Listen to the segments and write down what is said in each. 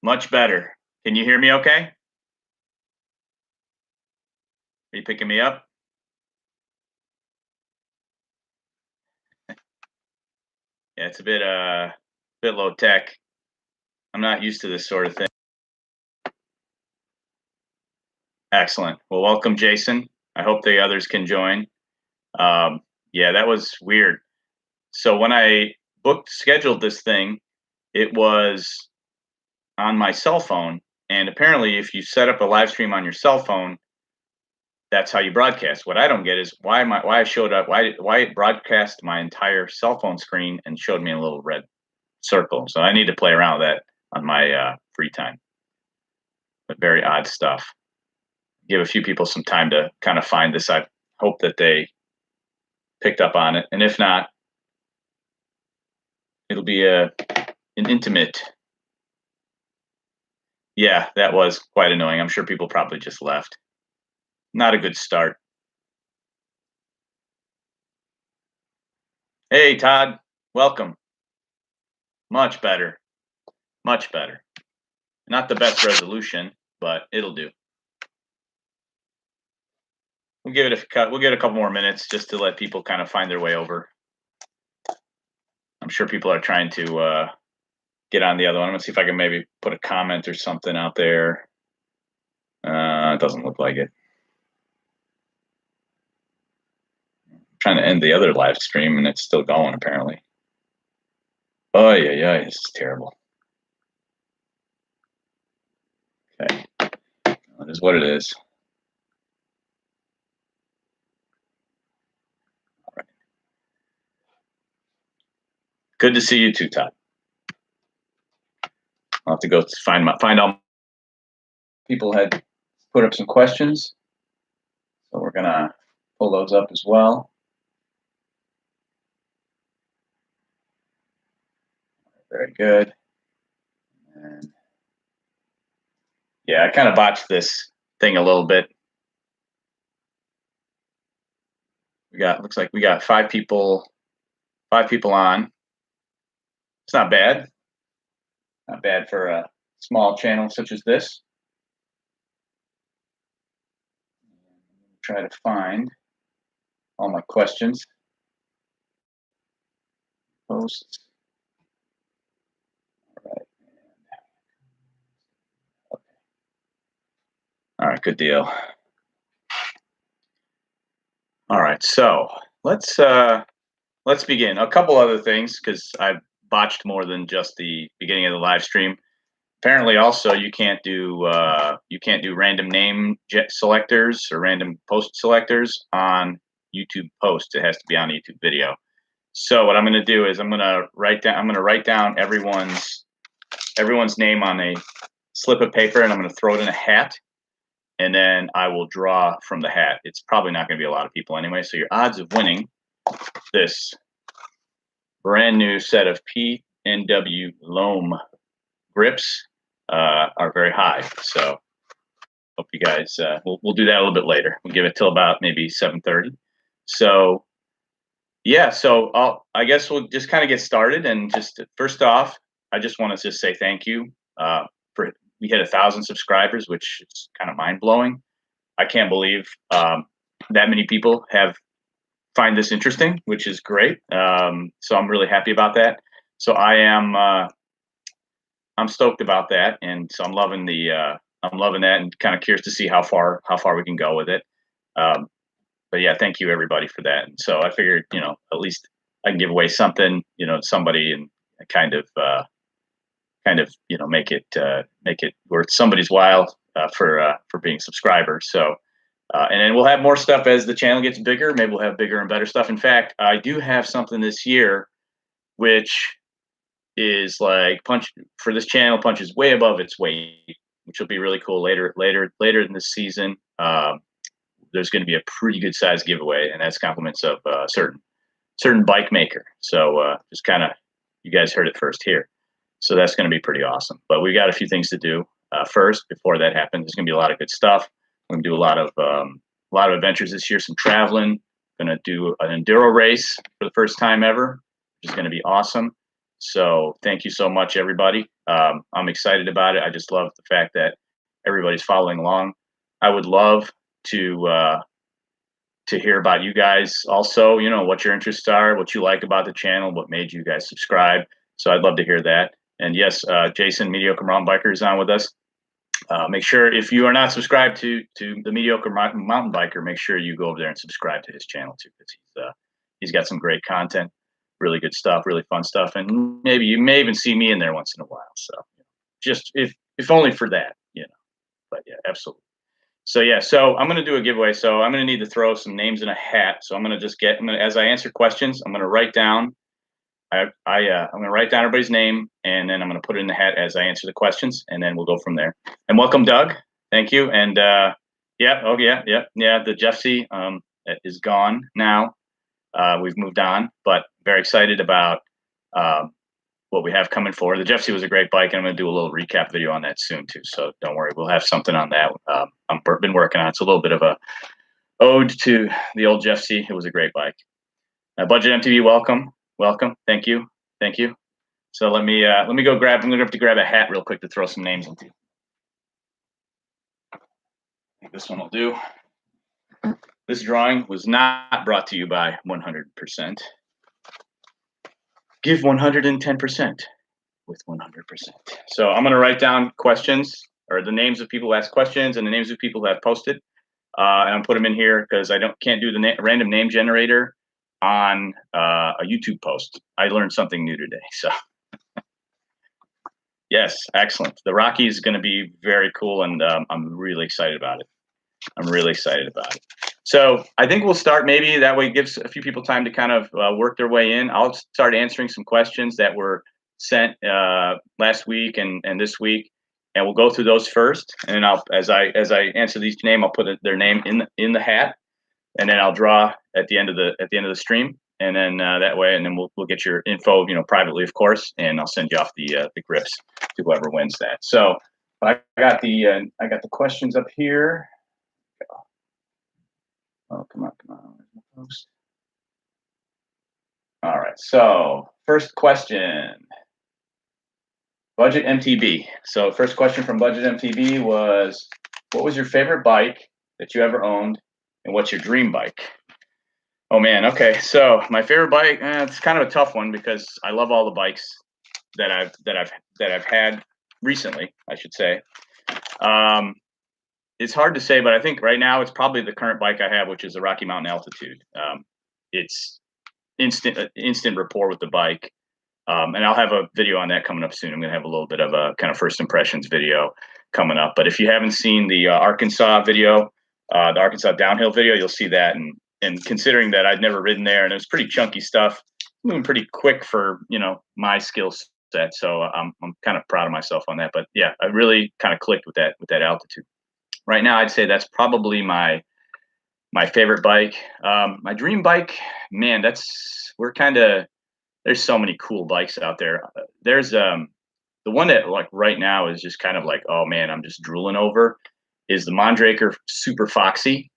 Much better. Can you hear me okay? Are you picking me up? Yeah, it's a bit low tech. I'm not used to this sort of thing. Excellent. Well, welcome, Jason. I hope the others can join. Yeah, that was weird. So when I scheduled this thing, it was on my cell phone, and apparently, if you set up a live stream on your cell phone, that's how you broadcast. What I don't get is why I showed up, why it broadcast my entire cell phone screen and showed me a little red circle. So I need to play around with that on my free time. But very odd stuff. Give a few people some time to kind of find this. I hope that they picked up on it, and if not, it'll be an intimate. Yeah, that was quite annoying. I'm sure people probably just left. Not a good start. Hey, Todd, welcome. Much better. Much better. Not the best resolution, but it'll do. We'll give it a couple more minutes just to let people kind of find their way over. I'm sure people are trying to get on the other one. I'm gonna see if I can maybe put a comment or something out there. It doesn't look like it. I'm trying to end the other live stream and it's still going apparently. Oh yeah, this is terrible. Okay, that is what it is. All right. Good to see you too, Todd. I'll have to go find out. People had put up some questions, so we're gonna pull those up as well. Very good. And yeah, I kind of botched this thing a little bit. Looks like we got 5 people on. It's not bad. Not bad for a small channel such as this. Try to find all my questions. Posts. All right. Okay. All right, good deal. All right, so let's begin. A couple other things because I botched more than just the beginning of the live stream. Apparently, also you can't do random name selectors or random post selectors on YouTube posts. It has to be on a YouTube video. So what I'm going to do is I'm going to write down everyone's name on a slip of paper, and I'm going to throw it in a hat, and then I will draw from the hat. It's probably not going to be a lot of people anyway, so your odds of winning this brand new set of PNW loam grips are very high. So hope you guys, we'll do that a little bit later. We'll give it till about maybe 7:30. So yeah, so I guess we'll just kind of get started. And just first off, I just want to just say thank you we hit 1,000 subscribers, which is kind of mind blowing. I can't believe that many people find this interesting, which is great. So I'm really happy about that. So I'm stoked about that, and so I'm loving that, and kind of curious to see how far we can go with it. But yeah, thank you everybody for that. And so I figured, at least I can give away something, to somebody, and kind of make it worth somebody's while for being a subscriber. So and then we'll have more stuff as the channel gets bigger. Maybe we'll have bigger and better stuff. In fact, I do have something this year, which is like for this channel punches way above its weight, which will be really cool later in this season. There's going to be a pretty good size giveaway, and that's compliments of a certain bike maker. So just kind of, you guys heard it first here. So that's going to be pretty awesome. But we got a few things to do first before that happens. There's going to be a lot of good stuff. We're going to do a lot of adventures this year, some traveling. Going to do an enduro race for the first time ever, which is going to be awesome. So thank you so much, everybody. I'm excited about it. I just love the fact that everybody's following along. I would love to hear about you guys also, what your interests are, what you like about the channel, what made you guys subscribe. So I'd love to hear that. And yes, Jason, Mediocre Mountain Biker, is on with us. Make sure, if you are not subscribed to the Mediocre Mountain Biker, make sure you go over there and subscribe to his channel too, because he's got some great content, really good stuff, really fun stuff, and maybe you may even see me in there once in a while. So just if only for that, But yeah, absolutely. So yeah, so I'm gonna do a giveaway. So I'm gonna need to throw some names in a hat. So I'm gonna as I answer questions, I'm gonna write down. I'm gonna write down everybody's name, and then I'm gonna put it in the hat as I answer the questions, and then we'll go from there. And welcome, Doug. Thank you. And yeah, oh yeah, the Jeffsy is gone now. We've moved on, but very excited about what we have coming forward. The Jeffsy was a great bike, and I'm going to do a little recap video on that soon too. So don't worry, we'll have something on that. I've been working on it. It's a little bit of a ode to the old Jeffsy. It was a great bike. Budget MTV, welcome. Thank you. So let me go grab. I'm going to have to grab a hat real quick to throw some names into. I think this one will do. This drawing was not brought to you by 100%. Give 110% with 100%. So I'm going to write down questions, or the names of people who ask questions and the names of people who have posted, and I'll put them in here because I can't do the random name generator on a YouTube post. I learned something new today. So yes, excellent. The Rocky is going to be very cool, and I'm really excited about it. So I think we'll start, maybe that way it gives a few people time to kind of work their way in. I'll start answering some questions that were sent last week and this week, and we'll go through those first. And then as I answer each name, I'll put their name in the hat, and then I'll draw at the end of the stream, and then that way, and then we'll get your info, privately, of course, and I'll send you off the grips to whoever wins that. So I got the questions up here. Oh, come on. All right, so first question, Budget MTB. So first question from Budget MTB was, what was your favorite bike that you ever owned, and what's your dream bike? Oh man, okay, so my favorite bike, it's kind of a tough one because I love all the bikes that I've had recently, I should say. It's hard to say, but I think right now it's probably the current bike I have, which is the Rocky Mountain Altitude. It's instant rapport with the bike, and I'll have a video on that coming up soon. I'm going to have a little bit of a kind of first impressions video coming up. But if you haven't seen the Arkansas video, the Arkansas downhill video, you'll see that. And considering that I'd never ridden there, and it was pretty chunky stuff, moving pretty quick for my skill set. So I'm kind of proud of myself on that. But yeah, I really kind of clicked with that altitude. Right now, I'd say that's probably my favorite bike. My dream bike, man, there's so many cool bikes out there. There's the one that like right now is just kind of like, oh man, I'm just drooling over, is the Mondraker Super Foxy.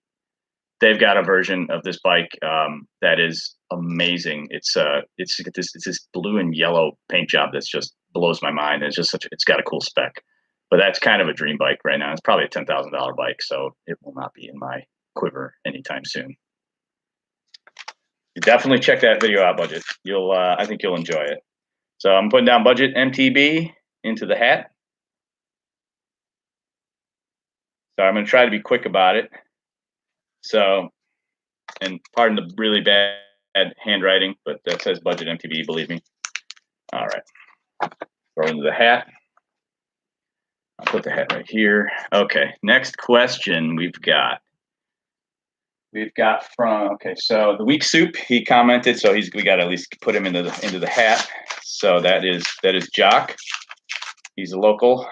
They've got a version of this bike that is amazing. It's this blue and yellow paint job that's just blows my mind. It's got a cool spec. But that's kind of a dream bike right now. It's probably a $10,000 bike, so it will not be in my quiver anytime soon. You definitely check that video out, Budget. I think you'll enjoy it. So I'm putting down Budget MTB into the hat. So I'm going to try to be quick about it. So, and pardon the really bad handwriting, but that says Budget MTB, believe me. All right. Throw into the hat. I'll put the hat right here. Okay, next question we've got from, okay, so the Weak Soup, he commented, so we got to at least put him into the hat. So that is Jock. He's a local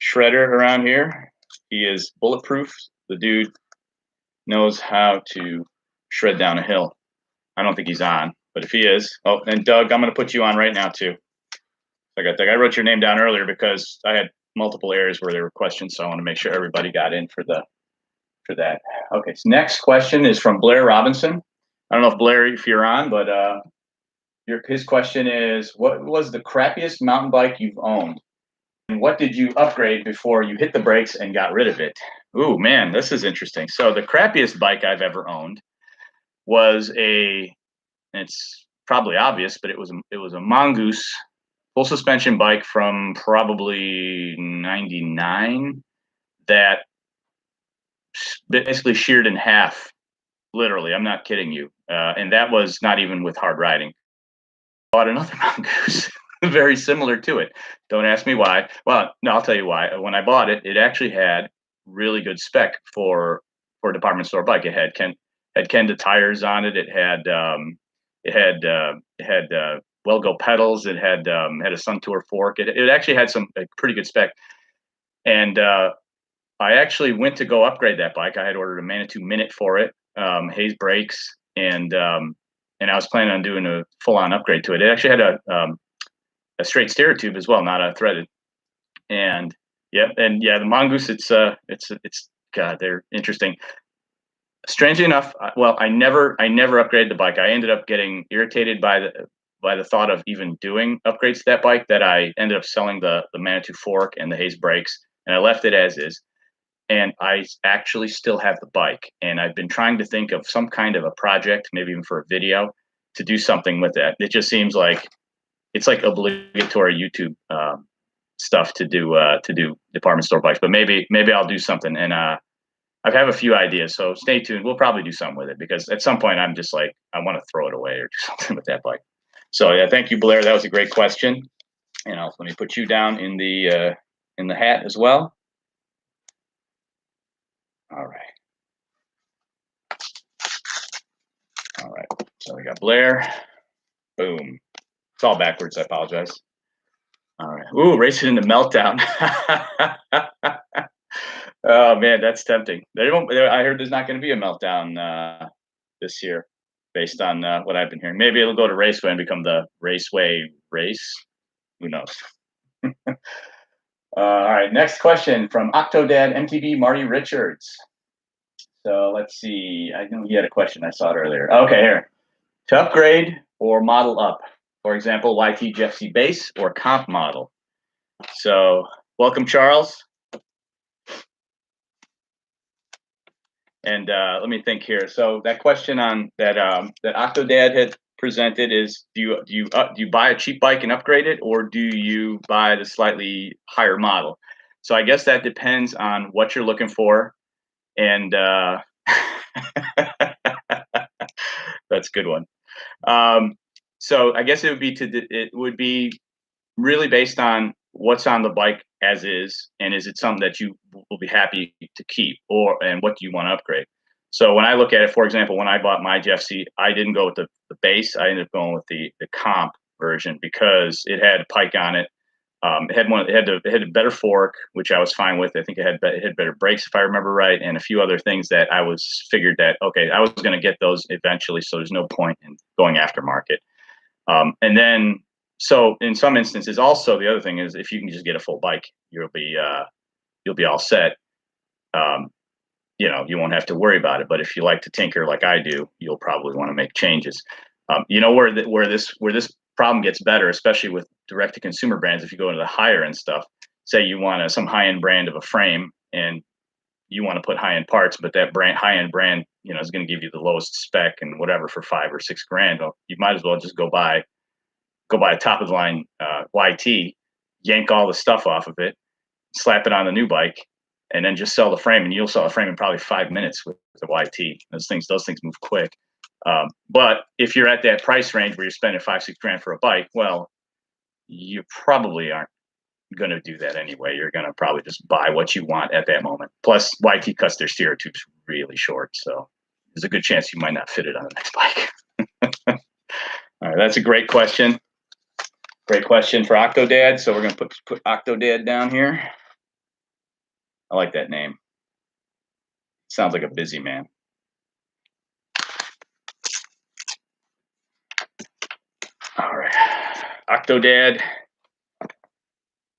shredder around here. He is bulletproof. The dude knows how to shred down a hill. I don't think he's on, but if he is, oh, and Doug, I'm going to put you on right now too. I wrote your name down earlier because I had multiple areas where there were questions, so I want to make sure everybody got in for that. Okay, so next question is from Blair Robinson. I don't know if Blair, if you're on, but his question is, what was the crappiest mountain bike you've owned? And what did you upgrade before you hit the brakes and got rid of it? Ooh, man, this is interesting. So the crappiest bike I've ever owned was it's probably obvious, but it was a Mongoose full suspension bike from probably 99 that basically sheared in half. Literally, I'm not kidding you. And that was not even with hard riding. Bought another mongoose very similar to it. Don't ask me why. Well, no, I'll tell you why. When I bought it, it actually had really good spec for a department store bike. It had Kenda tires on it. It had well go pedals. It had a Suntour fork. It actually had some pretty good spec. And I actually went to go upgrade that bike. I had ordered a Manitou Minute for it, Hayes brakes, and I was planning on doing a full-on upgrade to it. It actually had a straight steer tube as well, not a threaded. And yeah, the Mongoose. It's God, they're interesting. Strangely enough, well, I never upgraded the bike. I ended up getting irritated by the thought of even doing upgrades to that bike, that I ended up selling the Manitou fork and the Hayes brakes, and I left it as is. And I actually still have the bike, and I've been trying to think of some kind of a project, maybe even for a video, to do something with that. It just seems like it's like obligatory YouTube stuff to do department store bikes. But maybe I'll do something, and I have a few ideas. So stay tuned. We'll probably do something with it, because at some point I'm just like, I want to throw it away or do something with that bike. So yeah, thank you, Blair. That was a great question. And let me put you down in the hat as well. All right. All right. So we got Blair. Boom. It's all backwards. I apologize. All right. Ooh, racing into meltdown. Oh man, that's tempting. I heard there's not going to be a meltdown this year, based on what I've been hearing. Maybe it'll go to Raceway and become the Raceway race. Who knows? All right. Next question from Octodad MTV Marty Richards. So let's see. I know he had a question. I saw it earlier. Okay, here. To upgrade or model up. For example, YT Jeff C base or comp model. So welcome, Charles. And let me think here. So that question on that Octodad had presented is, do you buy a cheap bike and upgrade it, or do you buy the slightly higher model? So I guess that depends on what you're looking for, and that's a good one. So I guess it would be really based on what's on the bike as is, and is it something that you will be happy to keep, and what do you want to upgrade? So when I look at it, for example, when I bought my Jeff C, I didn't go with the base. I ended up going with the comp version, because it had Pike on it. It had a better fork, which I was fine with. I think it had better brakes, if I remember right, and a few other things that I figured that, okay, I was going to get those eventually, so there's no point in going aftermarket. And then, so in some instances, also the other thing is, if you can just get a full bike, you'll be all set. You won't have to worry about it. But if you like to tinker like I do, you'll probably want to make changes. Where this problem gets better, especially with direct to consumer brands, if you go into the higher end stuff, say you want some high end brand of a frame, and you want to put high end parts, but that high end brand, is going to give you the lowest spec and whatever for $5 or $6,000. Well, you might as well just go buy a top of the line YT, yank all the stuff off of it, slap it on the new bike, and then just sell the frame, and you'll sell the frame in probably 5 minutes with the YT. Those things move quick. But if you're at that price range where you're spending $5-6 for a bike, well, you probably aren't going to do that anyway. You're going to probably just buy what you want at that moment. Plus, YT cuts their steer tubes really short, so there's a good chance you might not fit it on the next bike. All right, that's a great question. Great question for Octodad. So we're going to put Octodad down here. I like that name. Sounds like a busy man. All right, Octodad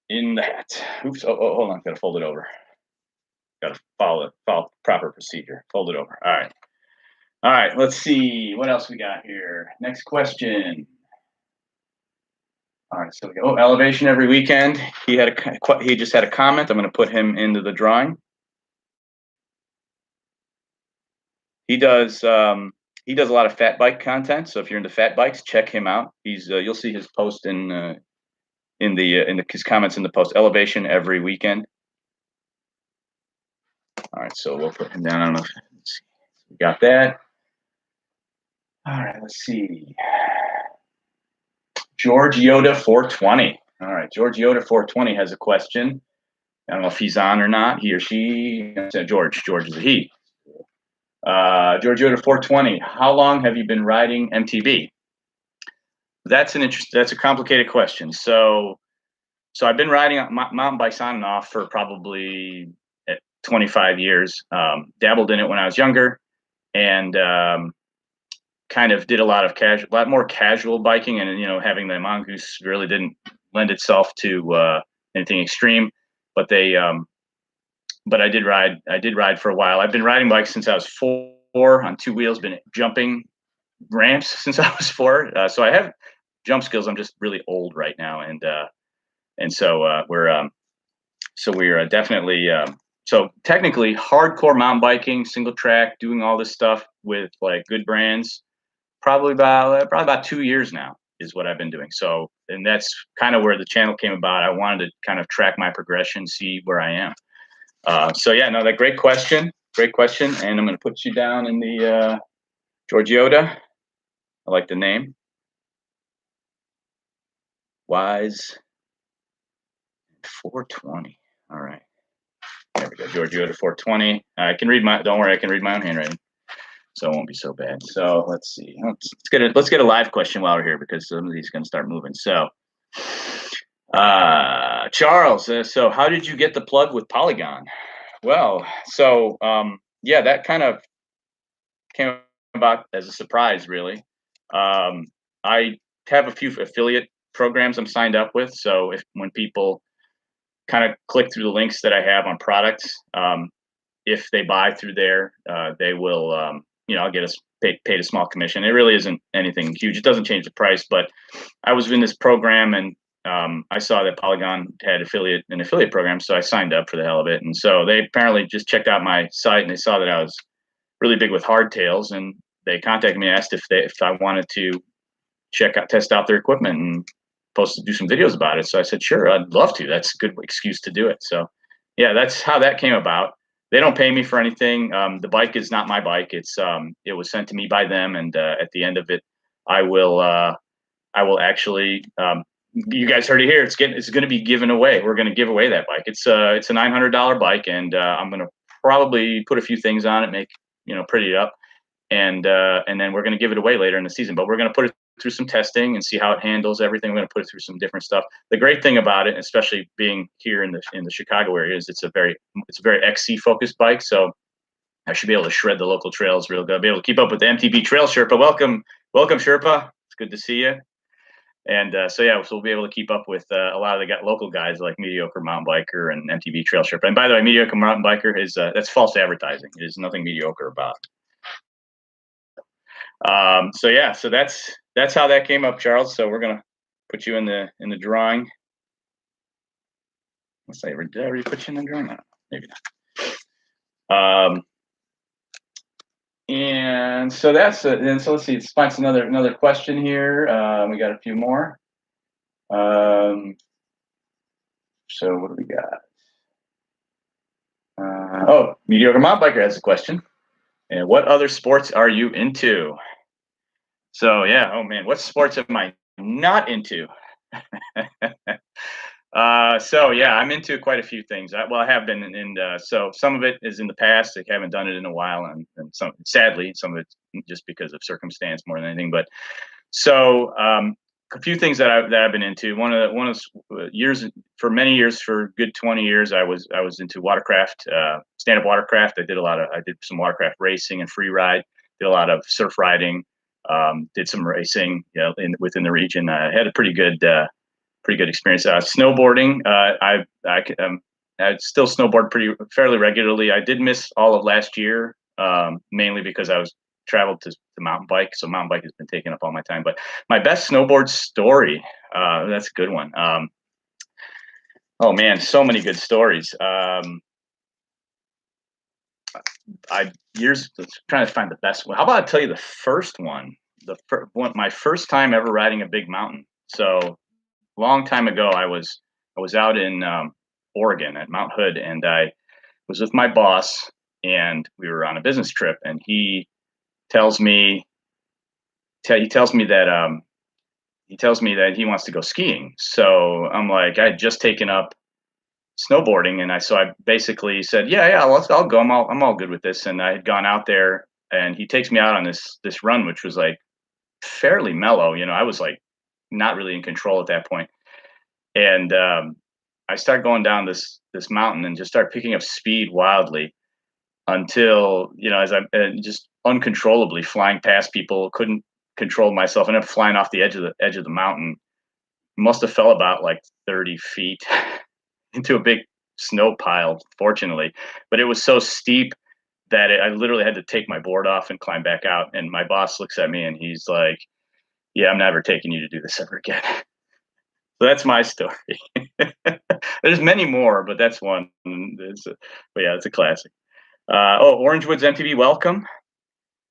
in the hat. Oops. Oh, hold on. Got to fold it over. Got to follow proper procedure. Fold it over. All right. Let's see what else we got here. Next question. All right, so we go. Oh, elevation every weekend. He just had a comment. I'm going to put him into the drawing. He does a lot of fat bike content. So if you're into fat bikes, check him out. You'll see his post in his comments in the post. Elevation every weekend. All right, so we'll put him down. I don't know. Let's see. We got that. All right, let's see. George Yoda 420. All right, George Yoda 420 has a question. I don't know if he's on or not. He or she. George. George is a he. George Yoda 420. How long have you been riding MTB? That's a complicated question. So I've been riding mountain bikes on and off for probably 25 years. Dabbled in it when I was younger, and kind of did a lot more casual biking. And having the mongoose really didn't lend itself to anything extreme. But I did ride for a while. I've been riding bikes since I was 4 on 2 wheels. Been jumping ramps since I was 4. So I have jump skills. I'm just really old right now, and so we're definitely so technically hardcore mountain biking, single track, doing all this stuff with like good brands. Probably about 2 years now is what I've been doing. So, and that's kind of where the channel came about. I wanted to kind of track my progression, see where I am. So yeah, no, great question, and I'm going to put you down in the George Yoda. I like the name. Wise 420. All right, there we go, George Yoda 420. I can read don't worry, I can read my own handwriting, so it won't be so bad. So let's see. Let's get a live question while we're here, because some of these are going to start moving. So, Charles, so how did you get the plug with Polygon? Well, so yeah, that kind of came about as a surprise, really. I have a few affiliate programs I'm signed up with. So when people kind of click through the links that I have on products, if they buy through there, they will, I'll get paid a small commission. It really isn't anything huge. It doesn't change the price, but I was in this program, and I saw that Polygon had an affiliate program, so I signed up for the hell of it. And so they apparently just checked out my site, and they saw that I was really big with hardtails, and they contacted me and asked if I wanted to test out their equipment and do some videos about it. So I said, sure, I'd love to. That's a good excuse to do it. So yeah, that's how that came about. They don't pay me for anything. The bike is not my bike. It was sent to me by them, and at the end of it, I will actually. You guys heard it here. It's going to be given away. We're going to give away that bike. It's a $900 bike, and I'm going to probably put a few things on it, make pretty it up, and then we're going to give it away later in the season. But we're going to put it through some testing and see how it handles everything. We're going to put it through some different stuff. The great thing about it, especially being here in the Chicago area, is it's a very XC focused bike. So I should be able to shred the local trails real good. I'll be able to keep up with the MTB Trail Sherpa. Welcome Sherpa. It's good to see you. And so we'll be able to keep up with a lot of the local guys like Mediocre Mountain Biker and MTB Trail Sherpa. And by the way, Mediocre Mountain Biker is that's false advertising. There's nothing mediocre about it. So that's how that came up, Charles. So we're gonna put you in the drawing. Let's say, did I already put you in the drawing? No, maybe not. And so that's it. And so let's see. Let's find another question here. We got a few more. So what do we got? Mediocre Mountain Biker has a question. And what other sports are you into? So yeah, oh man, what sports am I not into? So yeah, I'm into quite a few things. I have been, and so some of it is in the past. I haven't done it in a while, and sadly, some of it just because of circumstance more than anything. But so a few things that I've been into. One of years, for many years, for a good 20 years, I was into watercraft, stand-up watercraft. I did some watercraft racing and free ride. Did a lot of surf riding. Did some racing, within the region. I had a pretty good experience. Snowboarding. I still snowboard fairly regularly. I did miss all of last year, mainly because I was traveled to mountain bike, so mountain bike has been taking up all my time. But my best snowboard story, that's a good one. Oh man, so many good stories. I years trying to find the best one. How about I tell you the first one? My first time ever riding a big mountain. So long time ago, I was out in Oregon at Mount Hood, and I was with my boss, and we were on a business trip, and tells me he tells me that he wants to go skiing. So I'm like, I had just taken up snowboarding, and I basically said, yeah, I'll go. I'm all good with this. And I had gone out there, and he takes me out on this run, which was like fairly mellow. I was like not really in control at that point, and I start going down this mountain and just start picking up speed wildly until as I just uncontrollably flying past people, couldn't control myself, ended up flying off the edge of the mountain. Must have fell about like 30 feet into a big snow pile, fortunately. But it was so steep that I literally had to take my board off and climb back out. And my boss looks at me and he's like, "Yeah, I'm never taking you to do this ever again." So that's my story. There's many more, but that's one. But yeah, it's a classic. Orangewoods MTV, welcome.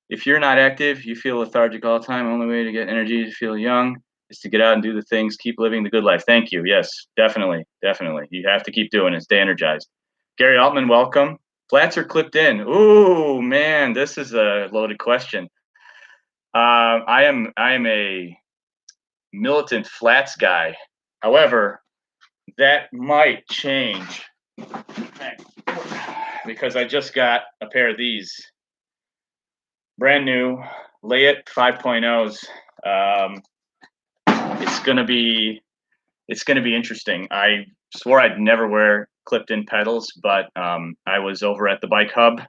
If you're not active, you feel lethargic all the time. Only way to get energy to feel young is to get out and do the things, keep living the good life. Thank you. Yes, definitely. Definitely. You have to keep doing it. Stay energized. Gary Altman, welcome. Flats are clipped in. Ooh, man, this is a loaded question. I am a militant flats guy. However, that might change because I just got a pair of these brand new Layit 5.0s. It's gonna be interesting. I swore I'd never wear clipped-in pedals, but I was over at the Bike Hub,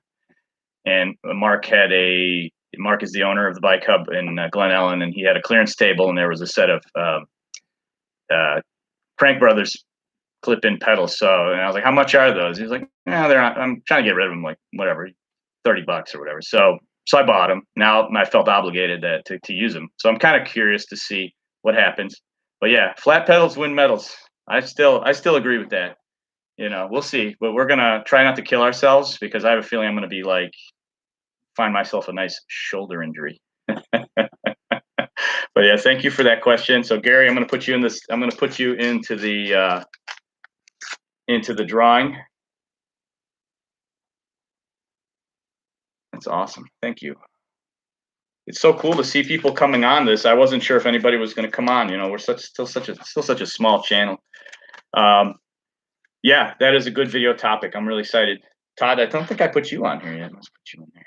and Mark is the owner of the Bike Hub in Glen Ellen, and he had a clearance table, and there was a set of Crank Brothers clip-in pedals. And I was like, "How much are those?" He's like, "No, they're not. I'm trying to get rid of them, like whatever, $30 or whatever." So I bought them. Now I felt obligated to use them. So I'm kind of curious to see what happens. But yeah, flat pedals win medals. I still agree with that. We'll see. But we're gonna try not to kill ourselves because I have a feeling I'm gonna be like find myself a nice shoulder injury. But yeah, thank you for that question. So Gary, I'm gonna put you into the drawing. That's awesome. Thank you. It's so cool to see people coming on this. I wasn't sure if anybody was going to come on. We're still such a small channel. Yeah, that is a good video topic. I'm really excited. Todd, I don't think I put you on here yet. Let's put you in there.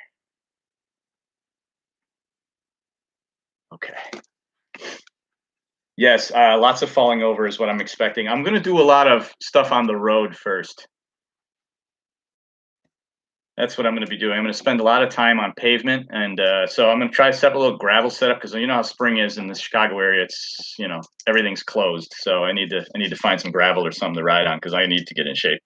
Okay. Yes, lots of falling over is what I'm expecting. I'm going to do a lot of stuff on the road first. That's what I'm going to be doing. I'm going to spend a lot of time on pavement, and so I'm going to try to set up a little gravel setup because you know how spring is in the Chicago area. It's everything's closed, so I need to find some gravel or something to ride on because I need to get in shape.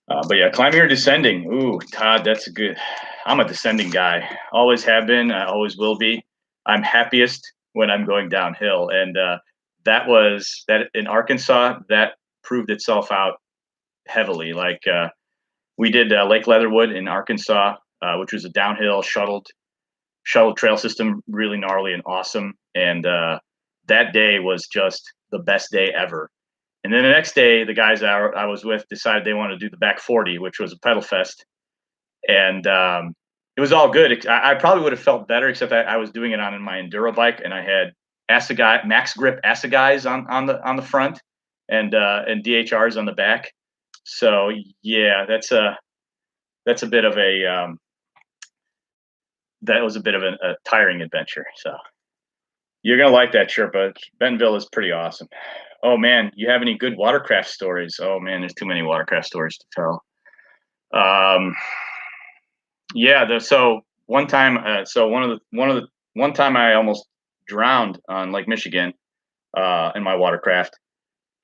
But yeah, climbing or descending. Ooh, Todd, that's a good. I'm a descending guy. Always have been. I always will be. I'm happiest when I'm going downhill, and that in Arkansas that proved itself out heavily. Like we did Lake Leatherwood in Arkansas, which was a downhill shuttle trail system, really gnarly and awesome. And that day was just the best day ever. And then the next day, the guys I was with decided they wanted to do the back 40, which was a pedal fest. And it was all good. I probably would have felt better, except I was doing it on my enduro bike, and I had Max Grip Assegais on the front, and DHRs on the back. So yeah, that was a bit of a tiring adventure. So you're gonna like that, Sherpa. Bentonville is pretty awesome. Oh man, you have any good watercraft stories? Oh man, there's too many watercraft stories to tell. Yeah, so one time, one time I almost drowned on Lake Michigan in my watercraft.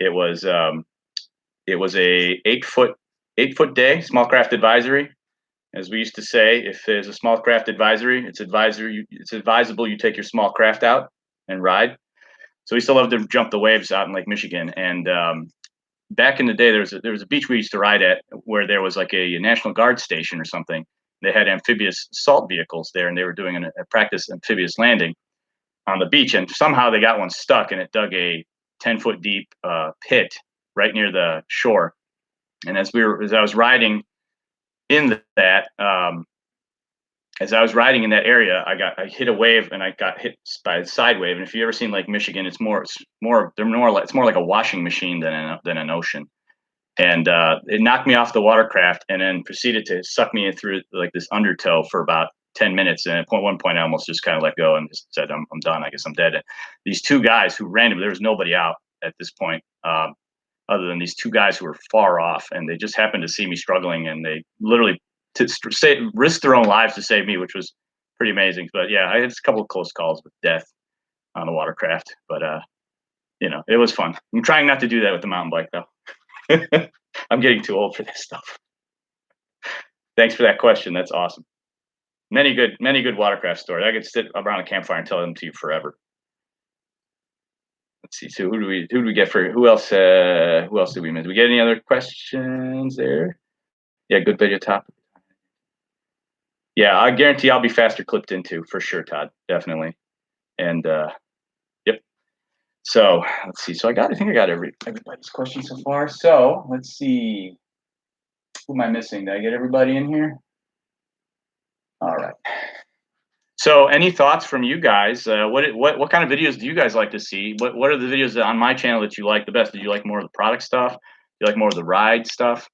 It was a 8 foot day, small craft advisory. As we used to say, if there's a small craft advisory, it's advisable you take your small craft out and ride. So we still love to jump the waves out in Lake Michigan. And back in the day, there was a beach we used to ride at where there was like a National Guard station or something. They had amphibious assault vehicles there, and they were doing a practice amphibious landing on the beach. And somehow they got one stuck, and it dug a 10-foot deep pit right near the shore. And as I was riding in that, as I was riding in that area, I hit a wave and I got hit by a side wave. And if you ever seen Lake Michigan, it's more like a washing machine than an ocean. And it knocked me off the watercraft and then proceeded to suck me in through like this undertow for about 10 minutes. And at one point, I almost just kind of let go and just said, I'm done. I guess I'm dead. And these two guys who randomly, there was nobody out at this point, other than these two guys who were far off, and they just happened to see me struggling, and they literally risked their own lives to save me, which was pretty amazing. But yeah, I had a couple of close calls with death on the watercraft, but it was fun. I'm trying not to do that with the mountain bike though. I'm getting too old for this stuff. Thanks for that question. That's awesome. Many good watercraft stories. I could sit around a campfire and tell them to you forever. Let's see. So who do we get for who else did we miss? We get any other questions there? Yeah, good video topic. Yeah, I guarantee I'll be faster clipped into for sure, Todd. Definitely. And yep. So let's see. So I think I got everybody's question so far. So let's see. Who am I missing? Did I get everybody in here? All right. So any thoughts from you guys? What kind of videos do you guys like to see? What are the videos on my channel that you like the best? Do you like more of the product stuff? Do you like more of the ride stuff?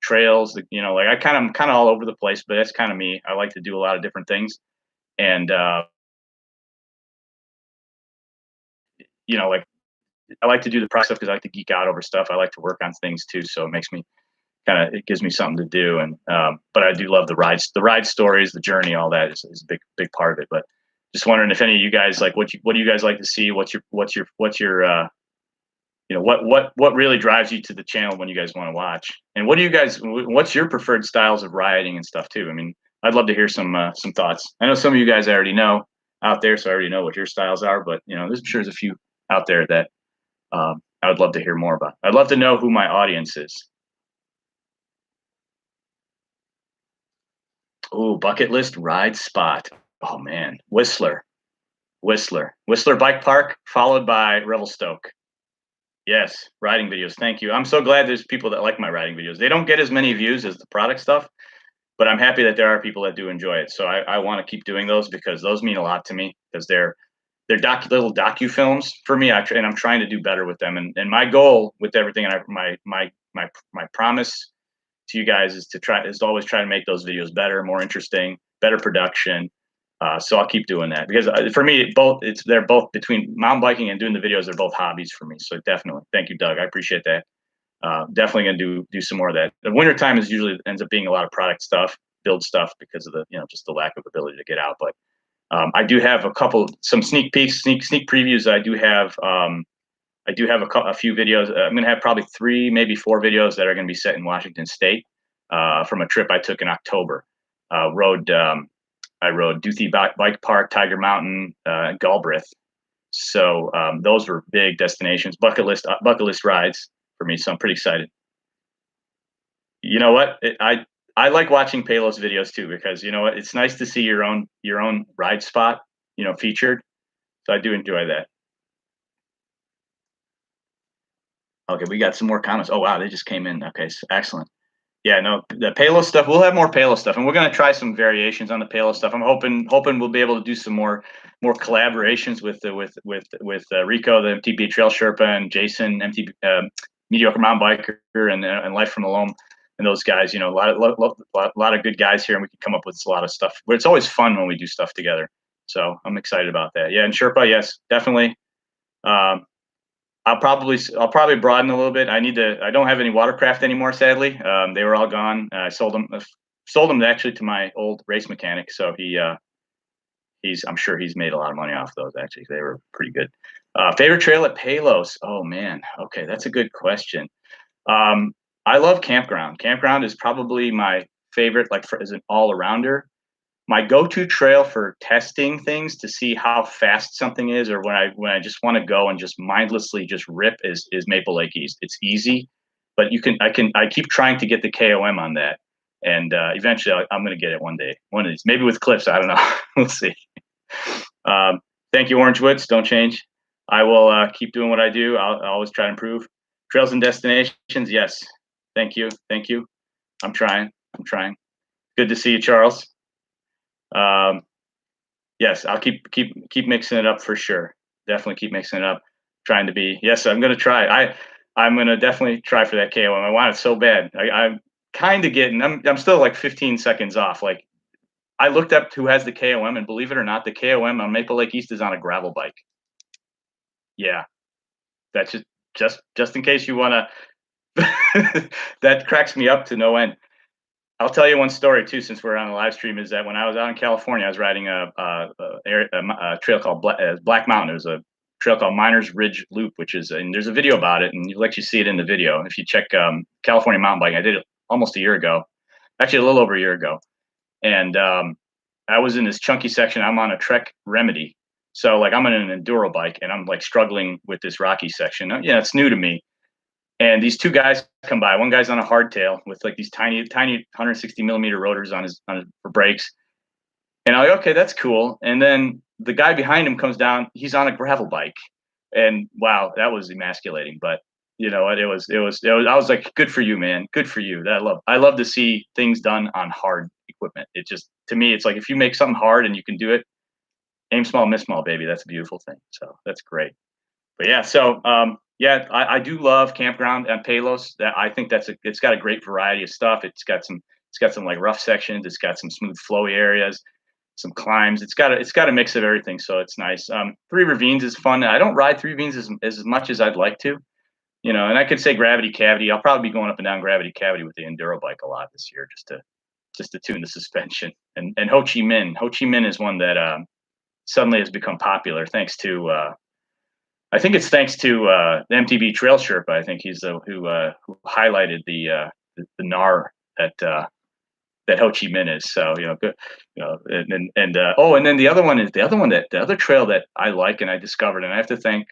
Trails? Like I'm kind of all over the place, but that's kind of me. I like to do a lot of different things. And like I like to do the product stuff because I like to geek out over stuff. I like to work on things too, so it gives me something to do. And but I do love the ride stories, the journey, all that is a big part of it. But just wondering if any of you guys like what do you guys like to see? What's your what really drives you to the channel when you guys want to watch? And what's your preferred styles of riding and stuff too? I mean, I'd love to hear some thoughts. I know some of you guys I already know out there, so I already know what your styles are. But I'm sure there's a few out there that I would love to hear more about. I'd love to know who my audience is. Oh, bucket list ride spot. Oh man, Whistler Bike Park, followed by Revelstoke. Yes, riding videos. Thank you. I'm so glad there's people that like my riding videos. They don't get as many views as the product stuff, but I'm happy that there are people that do enjoy it. So I want to keep doing those because those mean a lot to me because they're little docu films for me. And I'm trying to do better with them. And my goal with everything, and my promise to you guys is to always try to make those videos better, more interesting, better production. So I'll keep doing that because for me, they're both between mountain biking and doing the videos. They're both hobbies for me. So definitely, thank you, Doug. I appreciate that. Definitely gonna do some more of that. The winter time usually ends up being a lot of product stuff, build stuff because of the just the lack of ability to get out. But I do have some sneak peeks, sneak previews. I do have a few videos. I'm going to have probably 3, maybe 4 videos that are going to be set in Washington State from a trip I took in October. I rode Duthie Bike Park, Tiger Mountain, and Galbraith. So those were big destinations, bucket list rides for me. So I'm pretty excited. You know what? I like watching Payloads videos too because you know what? It's nice to see your own ride spot featured. So I do enjoy that. Okay, we got some more comments. Oh wow, they just came in. Okay, so excellent. Yeah, no, the Payload stuff. We'll have more Payload stuff, and we're going to try some variations on the Payload stuff. I'm hoping we'll be able to do some more collaborations with Rico, the MTB Trail Sherpa, and Jason, MTB Mediocre Mountain Biker, and Life from the Loam, and those guys. A lot of good guys here, and we can come up with a lot of stuff. But it's always fun when we do stuff together. So I'm excited about that. Yeah, and Sherpa, yes, definitely. I'll probably broaden a little bit. I don't have any watercraft anymore, sadly. They were all gone. I sold them actually to my old race mechanic. So I'm sure he's made a lot of money off those. Actually, they were pretty good. Favorite trail at Payloads? Oh man, okay, that's a good question. I love campground. Campground is probably my favorite, like as an all-arounder. My go-to trail for testing things to see how fast something is, or when I just want to go and just mindlessly just rip, is Maple Lake East. It's easy, but I keep trying to get the KOM on that, and eventually I'm going to get it one day, one of these, maybe with clips. I don't know. We'll see. Thank you, Orange Woods. Don't change. I will keep doing what I do. I'll always try to improve. Trails and destinations. Yes. Thank you. Thank you. I'm trying. I'm trying. Good to see you, Charles. Yes, I'll keep mixing it up for sure. Definitely keep mixing it up. Trying to be. Yes, I'm gonna try. I'm gonna definitely try for that KOM. I want it so bad. I'm kind of getting. I'm still like 15 seconds off. Like I looked up who has the KOM, and believe it or not, the KOM on Maple Lake East is on a gravel bike. Yeah, that's just in case you wanna. That cracks me up to no end. I'll tell you one story too, since we're on the live stream. Is that when I was out in California, I was riding a trail called Black Mountain. There's a trail called Miners Ridge Loop, which is, and there's a video about it, and you let you see it in the video. If you check California mountain biking, I did it almost a year ago, actually a little over a year ago, and I was in this chunky section. I'm on a Trek Remedy, so like I'm on an enduro bike, and I'm like struggling with this rocky section. Yeah, it's new to me. And these two guys come by. One guy's on a hardtail with like these tiny 160 millimeter rotors on his for brakes. And I'm like, okay, that's cool. And then the guy behind him comes down. He's on a gravel bike, and wow, that was emasculating. But you know what? It was. I was like, good for you, man. Good for you. I love to see things done on hard equipment. It just, to me, it's like if you make something hard and you can do it, aim small, miss small, baby. That's a beautiful thing. So that's great. But yeah, so yeah, I do love Campground and Payloads. That I think it's got a great variety of stuff. It's got some like rough sections. It's got some smooth flowy areas, some climbs. It's got a mix of everything, so it's nice. Three Ravines is fun. I don't ride Three Ravines as much as I'd like to, you know. And I could say Gravity Cavity. I'll probably be going up and down Gravity Cavity with the enduro bike a lot this year, just to tune the suspension. And Ho Chi Minh. Ho Chi Minh is one that suddenly has become popular thanks to. I think it's thanks to the MTB Trail Sherpa. I think he's who highlighted the NAR that Ho Chi Minh is. So you know, good, you know, and then the other one is the other trail that I like and I discovered, and I have to thank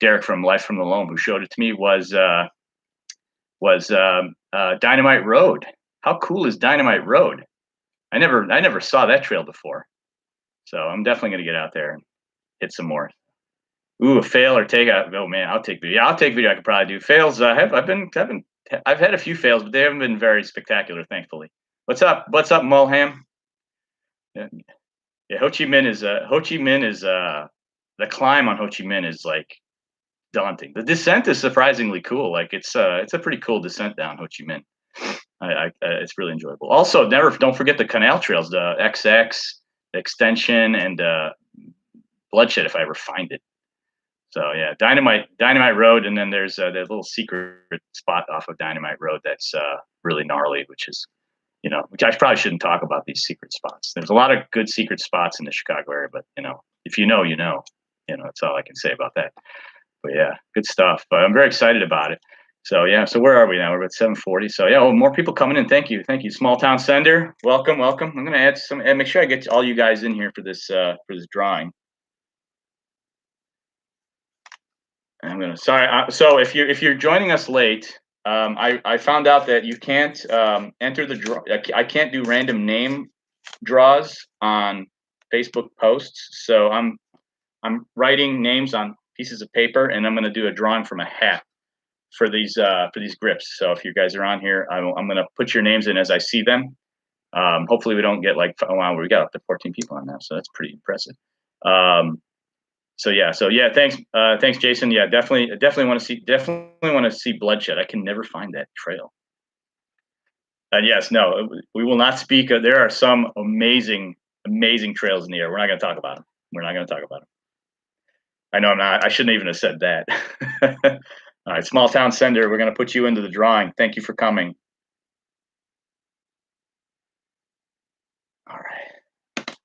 Derek from Life from the Loam who showed it to me was Dynamite Road. How cool is Dynamite Road? I never saw that trail before, so I'm definitely gonna get out there and hit some more. Ooh, a fail or take out. Oh man, I'll take video. Yeah, I'll take video. I could probably do fails. I've had a few fails, but they haven't been very spectacular, thankfully. What's up? What's up, Mulham? Yeah, yeah, Ho Chi Minh is the climb on Ho Chi Minh is like daunting. The descent is surprisingly cool. Like it's a pretty cool descent down Ho Chi Minh. It's really enjoyable. Also, don't forget the canal trails, the XX, the extension, and Bloodshed if I ever find it. So yeah, Dynamite Road, and then there's that little secret spot off of Dynamite Road that's really gnarly, which is, you know, which I probably shouldn't talk about these secret spots. There's a lot of good secret spots in the Chicago area, but you know, if you know, you know, that's all I can say about that. But yeah, good stuff. But I'm very excited about it. So yeah, so where are we now? We're at 7:40. So yeah, more people coming in. Thank you, Small Town Sender. Welcome. I'm gonna add some and make sure I get all you guys in here for this drawing. I'm gonna sorry. So if you're joining us late, I found out that you can't enter the draw. I can't do random name draws on Facebook posts. So I'm writing names on pieces of paper, and I'm gonna do a drawing from a hat for these grips. So if you guys are on here, I'm gonna put your names in as I see them. Hopefully we don't get like, oh wow, we got up to 14 people on now, so that's pretty impressive. So yeah, thanks Jason. Yeah, definitely want to see Bloodshed. I can never find that trail. And yes, no, we will not speak. There are some amazing trails in the air. We're not going to talk about them. I know I'm not. I shouldn't even have said that. All right, Small Town Sender, we're going to put you into the drawing. Thank you for coming. All right.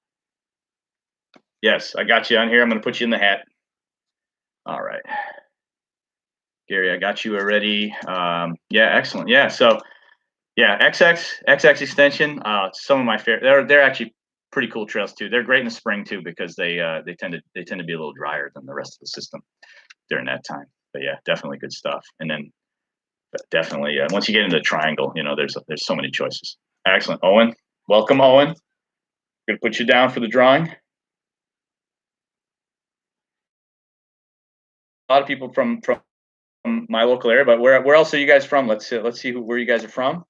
Yes, I got you on here. I'm going to put you in the hat. All right. Gary, I got you already. Yeah, excellent. Yeah, so Yeah, XX extension. Some of my favorite. They're actually pretty cool trails too. They're great in the spring too because they tend to be a little drier than the rest of the system during that time. But yeah, definitely good stuff. And then definitely once you get into the triangle, there's so many choices. Excellent, Owen. Welcome, Owen. Gonna put you down for the drawing. A lot of people from my local area, but where else are you guys from? Let's see where you guys are from.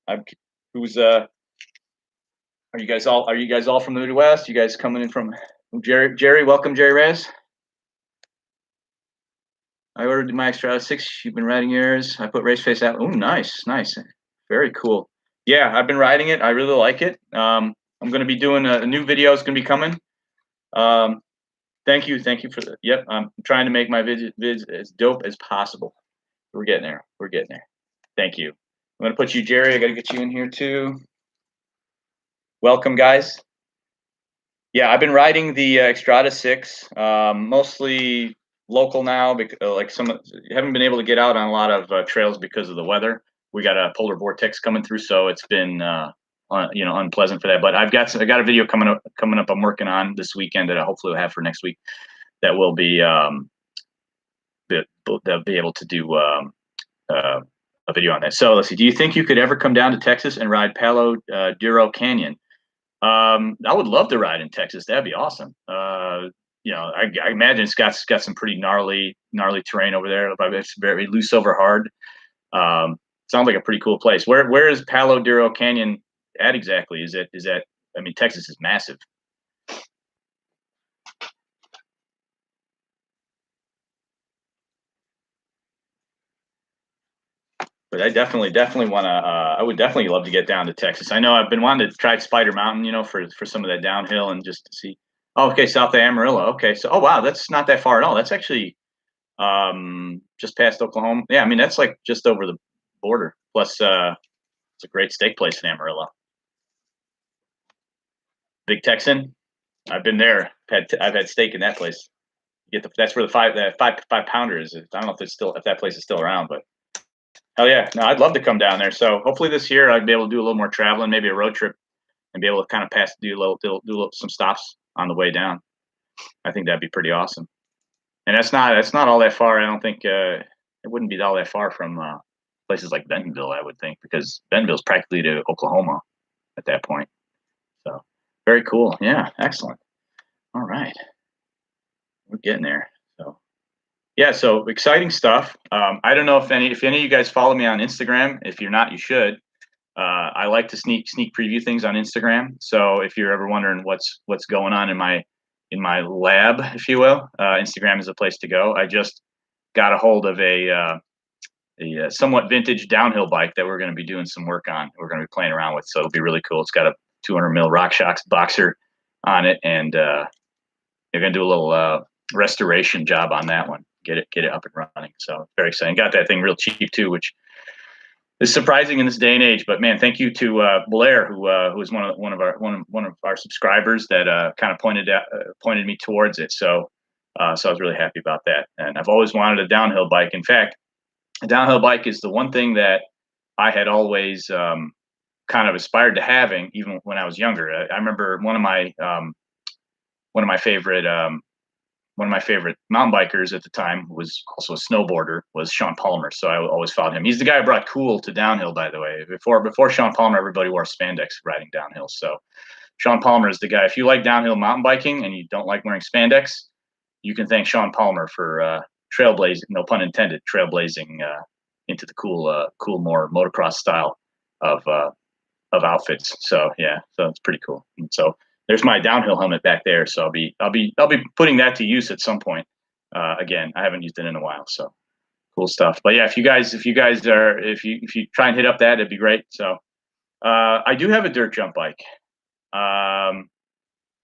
Who's are you guys all from the Midwest? You guys coming in from Jerry, welcome, Jerry Reyes. I ordered my Extra 6. You've been riding yours. I put race face out. Oh, nice, nice, very cool. Yeah, I've been riding it. I really like it. I'm going to be doing a new video. It's going to be coming. Thank you for the. Yep, I'm trying to make my vids as dope as possible. We're getting there. We're getting there. Thank you. I'm going to put you, Jerry. I got to get you in here too. Welcome, guys. Yeah, I've been riding the Extrada 6, mostly local now. Because, haven't been able to get out on a lot of trails because of the weather. We got a polar vortex coming through, so it's been unpleasant for that. But I got a video coming up. I'm working on this weekend that I hopefully will have for next week. That will be they'll be able to do a video on that. So let's see. Do you think you could ever come down to Texas and ride Palo Duro Canyon? I would love to ride in Texas. That'd be awesome. I imagine it's got some pretty gnarly terrain over there. It's very loose over hard. Sounds like a pretty cool place. Where is Palo Duro Canyon at exactly? Is that? I mean, Texas is massive. But I definitely want to. I would definitely love to get down to Texas. I know I've been wanting to try Spider Mountain, for some of that downhill and just to see. Oh, okay, south of Amarillo. Okay, so wow, that's not that far at all. That's actually just past Oklahoma. Yeah, I mean that's like just over the border. Plus, it's a great steak place in Amarillo. Big Texan. I've been there. I've had steak in that place. That's where the five pounder is. I don't know if that place is still around, but hell yeah, no, I'd love to come down there. So hopefully this year I'd be able to do a little more traveling, maybe a road trip, and be able to kind of some stops on the way down. I think that'd be pretty awesome. And that's not all that far. I don't think it wouldn't be all that far from places like Bentonville, I would think, because Bentonville's practically to Oklahoma at that point. So very cool. Yeah, excellent. All right, we're getting there. So yeah, so exciting stuff. I don't know if any of you guys follow me on Instagram. If you're not, you should. I like to sneak preview things on Instagram. So if you're ever wondering what's going on in my lab, if you will, Instagram is a place to go. I just got a hold of a somewhat vintage downhill bike that we're going to be doing some work on. We're going to be playing around with, so it'll be really cool. It's got a 200 mil RockShox boxer on it, and they're going to do a little restoration job on that one. Get it up and running. So very exciting. Got that thing real cheap too, which is surprising in this day and age. But man, thank you to Blair, who was one of our subscribers that kind of pointed me towards it. So I was really happy about that. And I've always wanted a downhill bike. In fact, a downhill bike is the one thing that I had always kind of aspired to having, even when I was younger. I remember one of my favorite mountain bikers at the time, who was also a snowboarder, was Sean Palmer. So I always followed him. He's the guy who brought cool to downhill, by the way. Before Sean Palmer, everybody wore spandex riding downhill. So Sean Palmer is the guy. If you like downhill mountain biking and you don't like wearing spandex, you can thank Sean Palmer for trailblazing, no pun intended, trailblazing into the cool, more motocross style of outfits. So yeah, so it's pretty cool. And so there's my downhill helmet back there. So I'll be putting that to use at some point. Again, I haven't used it in a while, so cool stuff. But yeah, if you try and hit up that, it'd be great. So I do have a dirt jump bike. I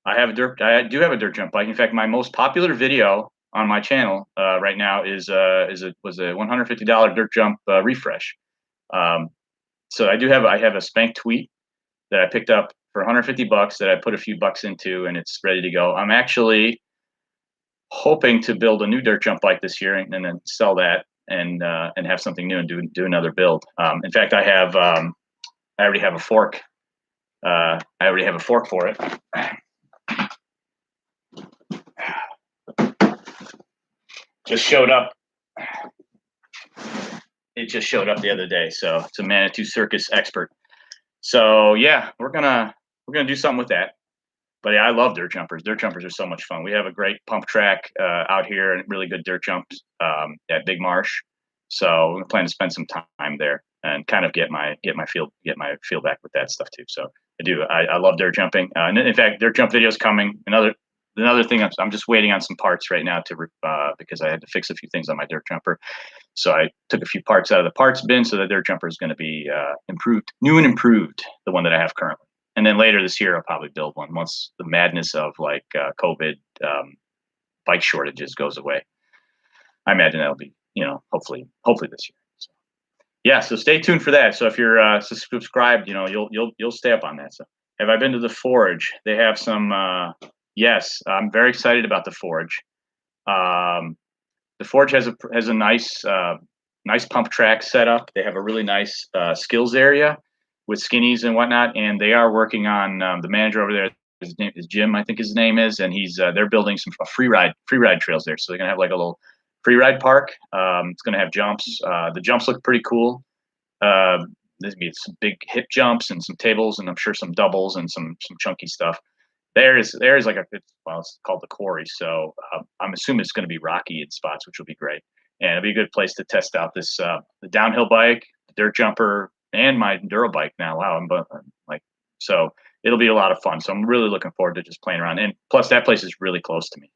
do have a dirt jump bike. In fact, my most popular video on my channel right now was a $150 dirt jump refresh. So I have a Spank Tweet that I picked up for $150 that I put a few bucks into, and it's ready to go. I'm actually hoping to build a new dirt jump bike this year and then sell that and have something new and do another build. In fact, I have I already have a fork. I already have a fork for it. Just showed up. It just showed up the other day, so it's a Manitou Circus expert. So yeah, we're gonna do something with that. But yeah, I love dirt jumpers. Dirt jumpers are so much fun. We have a great pump track out here and really good dirt jumps at Big Marsh. So we plan to spend some time there and kind of get my feel back with that stuff too. So I do. I love dirt jumping. And in fact, dirt jump videos coming. Another thing, I'm just waiting on some parts right now because I had to fix a few things on my dirt jumper. So I took a few parts out of the parts bin, so the dirt jumper is going to be improved, new and improved, the one that I have currently. And then later this year, I'll probably build one once the madness of like COVID bike shortages goes away. I imagine that'll be, hopefully this year. So, yeah, so stay tuned for that. So if you're subscribed, you'll stay up on that. So have I been to the Forge? They have some. Yes, I'm very excited about the Forge. The Forge has a nice pump track set up. They have a really nice skills area with skinnies and whatnot, and they are working on the manager over there. His name is Jim, I think his name is, and they're building some free ride trails there. So they're gonna have like a little free ride park. It's gonna have jumps. The jumps look pretty cool. There's gonna be some big hip jumps and some tables, and I'm sure some doubles and some chunky stuff. There's like it's called the quarry. So I'm assuming it's going to be rocky in spots, which will be great. And it'll be a good place to test out this the downhill bike, the dirt jumper, and my enduro bike now. Wow, so it'll be a lot of fun. So I'm really looking forward to just playing around. And plus, that place is really close to me,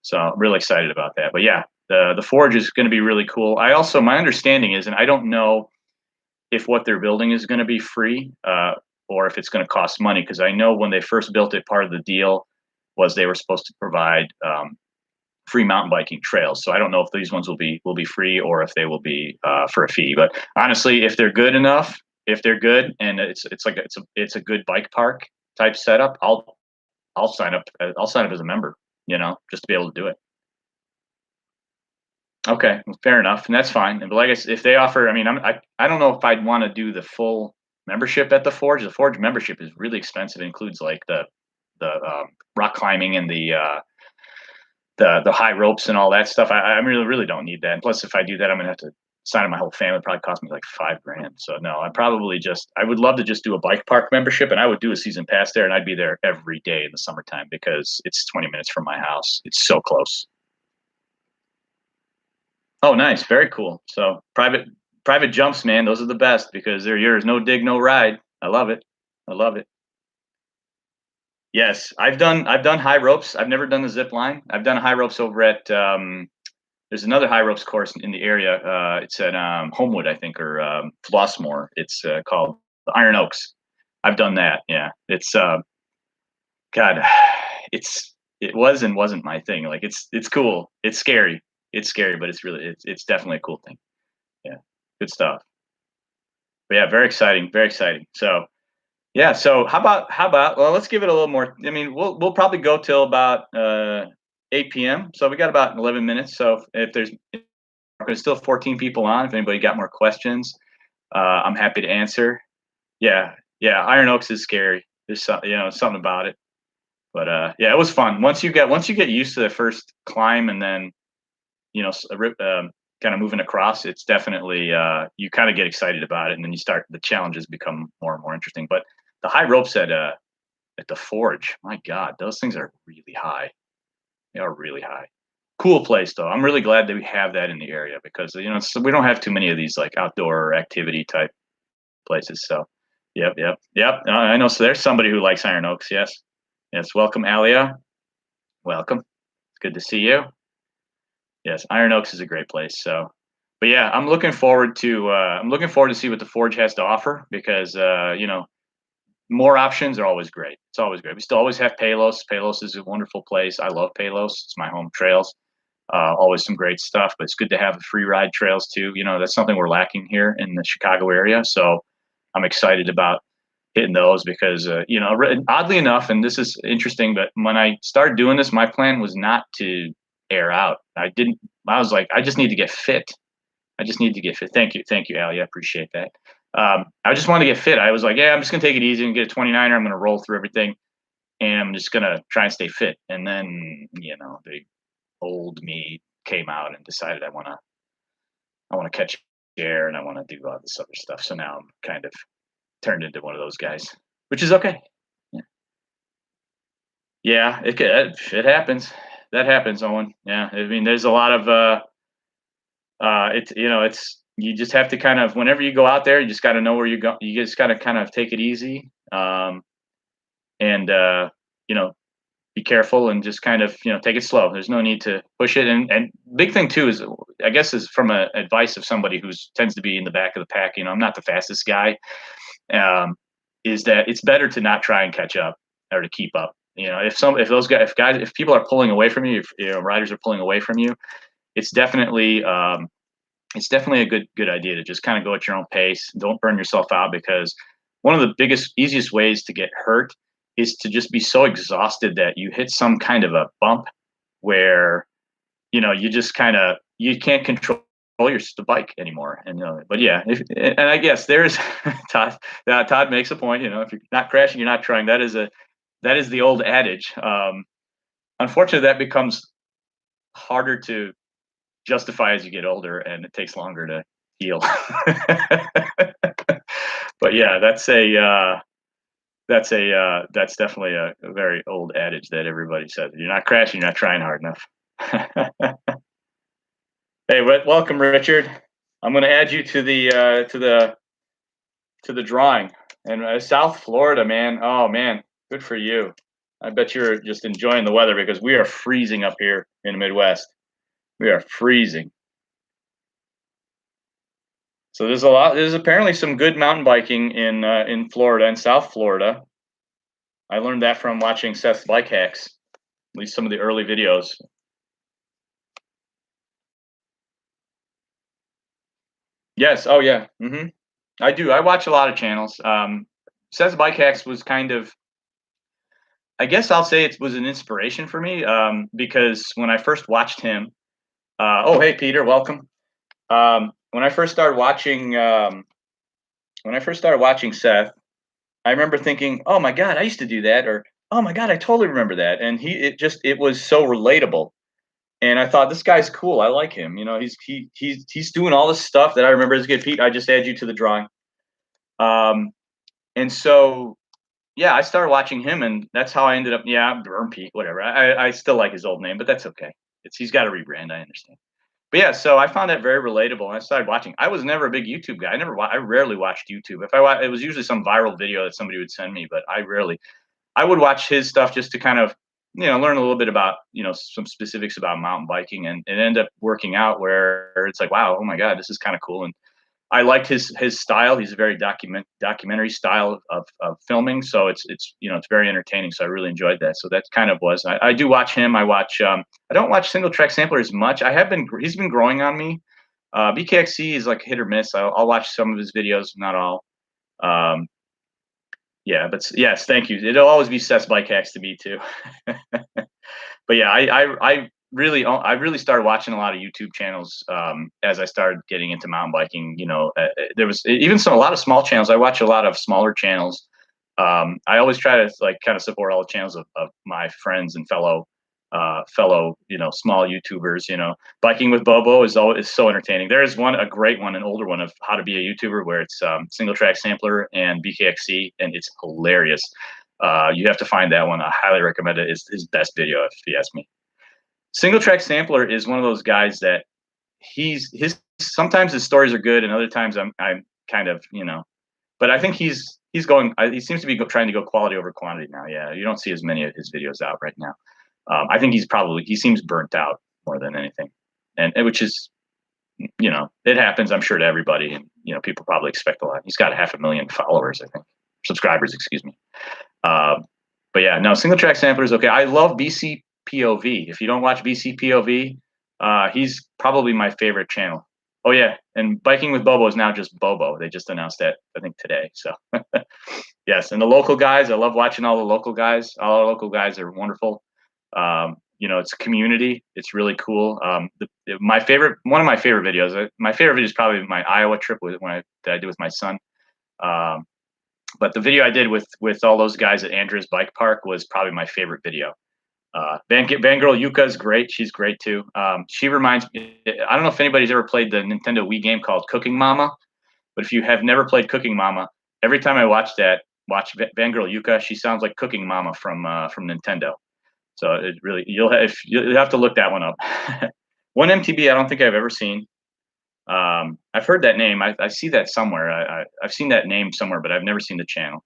so I'm really excited about that. But yeah, the Forge is going to be really cool. My understanding is, and I don't know if what they're building is going to be free or if it's going to cost money, because I know when they first built it, part of the deal was they were supposed to provide free mountain biking trails. So I don't know if these ones will be free or if they will be for a fee. But honestly, if they're good enough, if they're good and it's a good bike park type setup, I'll sign up. I'll sign up as a member, just to be able to do it. Okay, well, fair enough, and that's fine. But like if they offer, I don't know if I'd want to do the full membership at the Forge. The Forge membership is really expensive. It includes like the rock climbing and the high ropes and all that stuff. I really don't need that. And plus, if I do that, I'm gonna have to sign up my whole family. It'd probably cost me like $5,000. So no, I would love to just do a bike park membership, and I would do a season pass there, and I'd be there every day in the summertime because it's 20 minutes from my house. It's so close. Oh, nice. Very cool. So private jumps, man, those are the best because they're yours. No dig, no ride. I love it. I love it. Yes, I've done high ropes. I've never done the zip line. I've done high ropes over at there's another high ropes course in the area. It's at Homewood, I think, or Flossmoor. It's called the Iron Oaks. I've done that. Yeah, it's God, it was and wasn't my thing. Like it's cool. It's scary. It's scary, but it's definitely a cool thing. Yeah, good stuff. But yeah, very exciting. Very exciting. So yeah. So how about well, let's give it a little more. We'll probably go till about 8 p.m. So we got about 11 minutes. So if there's still 14 people on, if anybody got more questions, I'm happy to answer. Yeah, yeah. Iron Oaks is scary. There's something about it. But yeah, it was fun. Once you get used to the first climb and then kind of moving across, it's definitely you kind of get excited about it, and then the challenges become more and more interesting. But the high ropes at the Forge, my God, those things are really high. They are really high. Cool place though. I'm really glad that we have that in the area because we don't have too many of these like outdoor activity type places. So, yep. I know. So there's somebody who likes Iron Oaks. Yes. Welcome, Alia. Welcome. It's good to see you. Yes, Iron Oaks is a great place. So, but yeah, I'm looking forward to see what the Forge has to offer because more options are always great. It's always great. We still always have Payloads. Payloads is a wonderful place. I love Payloads. It's my home trails. Always some great stuff, but it's good to have the free ride trails too. That's something we're lacking here in the Chicago area. So I'm excited about hitting those because oddly enough, and this is interesting, but when I started doing this, my plan was not to air out. I was like, I just need to get fit. Thank you, Ali. I appreciate that. I just wanted to get fit. I was like, yeah, I'm just gonna take it easy and get a 29er. I'm gonna roll through everything, and I'm just gonna try and stay fit. And then, the old me came out and decided I wanna catch air and I wanna do all this other stuff. So now I'm kind of turned into one of those guys, which is okay. Yeah, yeah, it happens. That happens, Owen. Yeah, I mean, there's a lot of it's you just have to kind of whenever you go out there, you just got to know where you go. You just got to kind of take it easy, and be careful and just kind of take it slow. There's no need to push it. And big thing too is I guess is from a advice of somebody who's tends to be in the back of the pack. I'm not the fastest guy. Is that it's better to not try and catch up or to keep up. If people are pulling away from you, if riders are pulling away from you, it's definitely a good idea to just kind of go at your own pace. Don't burn yourself out because one of the easiest ways to get hurt is to just be so exhausted that you hit some kind of a bump where you just kind of you can't control the bike anymore. But yeah, and I guess there's Todd makes a point. If you're not crashing, you're not trying. That is the old adage. Unfortunately, that becomes harder to justify as you get older, and it takes longer to heal. But yeah, that's definitely a very old adage that everybody says. If you're not crashing, you're not trying hard enough. Hey, welcome, Richard. I'm going to add you to the drawing. And South Florida, man. Oh man, good for you. I bet you're just enjoying the weather because we are freezing up here in the Midwest. We are freezing. So there's apparently some good mountain biking in Florida and South Florida. I learned that from watching Seth's Bike Hacks, at least some of the early videos. Yes. Oh yeah. I do. I watch a lot of channels. Seth's Bike Hacks was kind of, I guess I'll say it was an inspiration for me because when I first watched him, oh hey Peter, welcome. When I first started watching Seth, I remember thinking, "Oh my God, I used to do that," or "Oh my God, I totally remember that." And it was so relatable, and I thought this guy's cool. I like him. He's doing all this stuff that I remember as a kid. Pete, I just add you to the drawing. And so yeah, I started watching him, and that's how I ended up. Yeah, Burn Pete, whatever. I still like his old name, but that's okay. He's got to rebrand. I understand. But yeah, so I found that very relatable, and I started watching. I was never a big YouTube guy. I rarely watched YouTube. If it was usually some viral video that somebody would send me, but I would watch his stuff just to kind of, learn a little bit about, some specifics about mountain biking, and end up working out where it's like, wow, oh my God, this is kind of cool. And I liked his style. He's a very documentary style of filming. So it's very entertaining. So I really enjoyed that. So that kind of was. I do watch him. I don't watch Single Track Sampler as much. He's been growing on me. BKXC is like hit or miss. I'll watch some of his videos, not all. Um, yeah, but yes, thank you. It'll always be Seth's Bike Hacks to me too. But yeah, I really started watching a lot of YouTube channels as I started getting into mountain biking. There was even a lot of small channels. I watch a lot of smaller channels. I always try to like kind of support all the channels of my friends and fellow small YouTubers. Biking with Bobo is so entertaining. There is a great one, an older one of how to be a YouTuber where it's Single Track Sampler and BKXC, and it's hilarious. You have to find that one. I highly recommend it. It's his best video, if you ask me. Single Track Sampler is one of those guys that sometimes his stories are good, and other times I'm kind of but I think he seems to be trying to go quality over quantity now. Yeah, you don't see as many of his videos out right now. I think he seems burnt out more than anything, and which is it happens, I'm sure, to everybody, and people probably expect a lot. He's got 500,000 followers, I think, subscribers, excuse me. But yeah, no, Single Track Sampler is okay. I love BCPOV. If you don't watch BCPOV, he's probably my favorite channel. Oh yeah, and Biking with Bobo is now just Bobo. They just announced that, I think, today. So yes, and the local guys, I love watching all the local guys. All our local guys are wonderful. It's a community. It's really cool. One of my favorite videos. My favorite video is probably my Iowa trip that I did with my son. But the video I did with all those guys at Andrews Bike Park was probably my favorite video. Fangirl Yuka is great. She's great too. She reminds me. I don't know if anybody's ever played the Nintendo Wii game called Cooking Mama, but if you have never played Cooking Mama, every time I watch Fangirl Yuka, she sounds like Cooking Mama from Nintendo. So it really you'll have to look that one up. One MTB I don't think I've ever seen. I've heard that name. I see that somewhere. I've seen that name somewhere, but I've never seen the channel.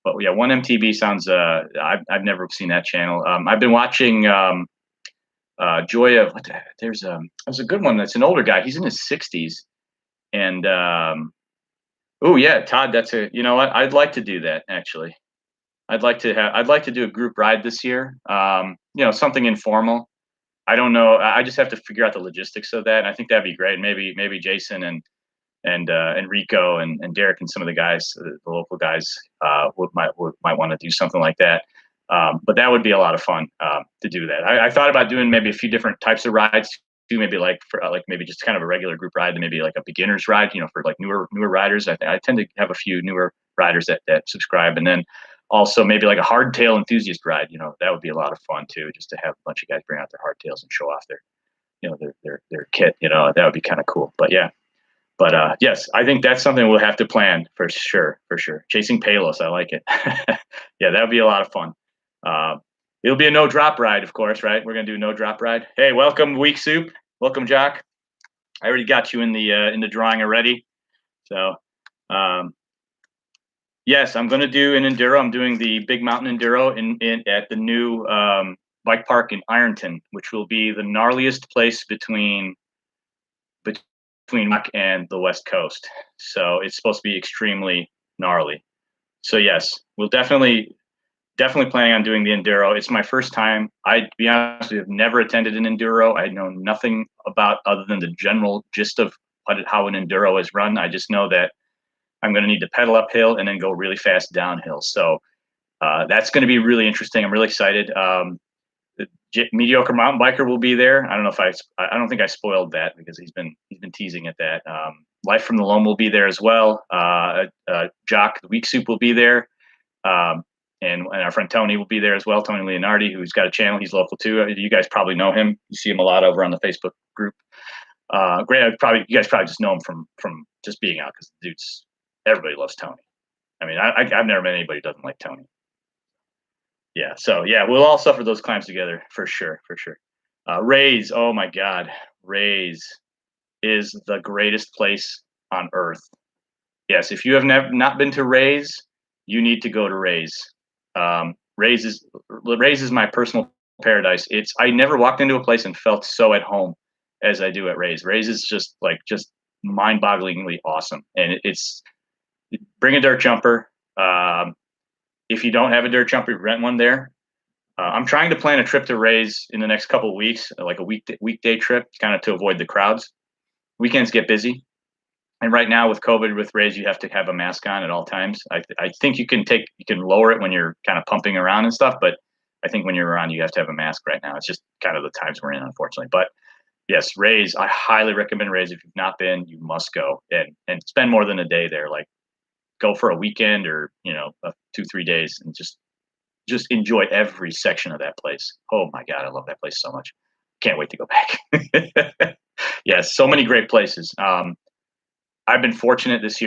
But yeah, one MTB sounds. I've never seen that channel. I've been watching Joy of. There's a good one. That's an older guy. He's in his 60s, and oh yeah, Todd. That's a. You know what? I'd like to do that actually. I'd like to do a group ride this year. Something informal. I don't know. I just have to figure out the logistics of that. And I think that'd be great. Maybe Jason and Rico and Derek and some of the guys, the local guys, might want to do something like that. But that would be a lot of fun to do that. I thought about doing maybe a few different types of rides too. Maybe maybe just kind of a regular group ride, and maybe like a beginner's ride. For like newer riders. I tend to have a few newer riders that subscribe, and then also maybe like a hardtail enthusiast ride. That would be a lot of fun too, just to have a bunch of guys bring out their hardtails and show off their kit. That would be kind of cool. But yeah. But yes, I think that's something we'll have to plan for sure. Chasing Payloads, I like it. Yeah, that would be a lot of fun. It'll be a no drop ride, of course, right? We're gonna do a no drop ride. Hey, welcome Week Soup. Welcome, Jock. I already got you in the drawing already. So yes, I'm gonna do an enduro. I'm doing the Big Mountain Enduro at the new bike park in Ironton, which will be the gnarliest place between Mac and the West Coast. So it's supposed to be extremely gnarly. So yes, we'll definitely planning on doing the enduro. It's my first time. I'd be honest with you, I've never attended an enduro. I know nothing about other than the general gist of how an enduro is run. I just know that I'm going to need to pedal uphill and then go really fast downhill. So that's going to be really interesting. I'm really excited. Mediocre Mountain Biker will be there. I don't know if I don't think I spoiled that because he's been teasing at that. Life from the Loam will be there as well. Jock the Week Soup will be there. And our friend Tony will be there as well. Tony Leonardi, who's got a channel. He's local too. You guys probably know him. You see him a lot over on the Facebook group. Great. You guys probably just know him from just being out because everybody loves Tony. I mean, I've never met anybody who doesn't like Tony. Yeah. So yeah, we'll all suffer those climbs together for sure. Rays. Oh my God. Rays is the greatest place on earth. Yes. If you have not been to Rays, you need to go to Rays. Rays is my personal paradise. I never walked into a place and felt so at home as I do at Rays. Rays is just mind-bogglingly awesome. And bring a dirt jumper. If you don't have a dirt jumper, rent one there. I'm trying to plan a trip to Rays in the next couple of weeks, like a weekday trip, kind of to avoid the crowds. Weekends get busy. And right now with COVID, with Rays, you have to have a mask on at all times. I think you can lower it when you're kind of pumping around and stuff, but I think when you're around, you have to have a mask right now. It's just kind of the times we're in, unfortunately. But yes, Rays, I highly recommend Rays. If you've not been, you must go and spend more than a day there. Like go for a weekend or 2-3 days and just enjoy every section of that place. Oh my God, I love that place so much. Can't wait to go back. Yes, so many great places. I've been fortunate this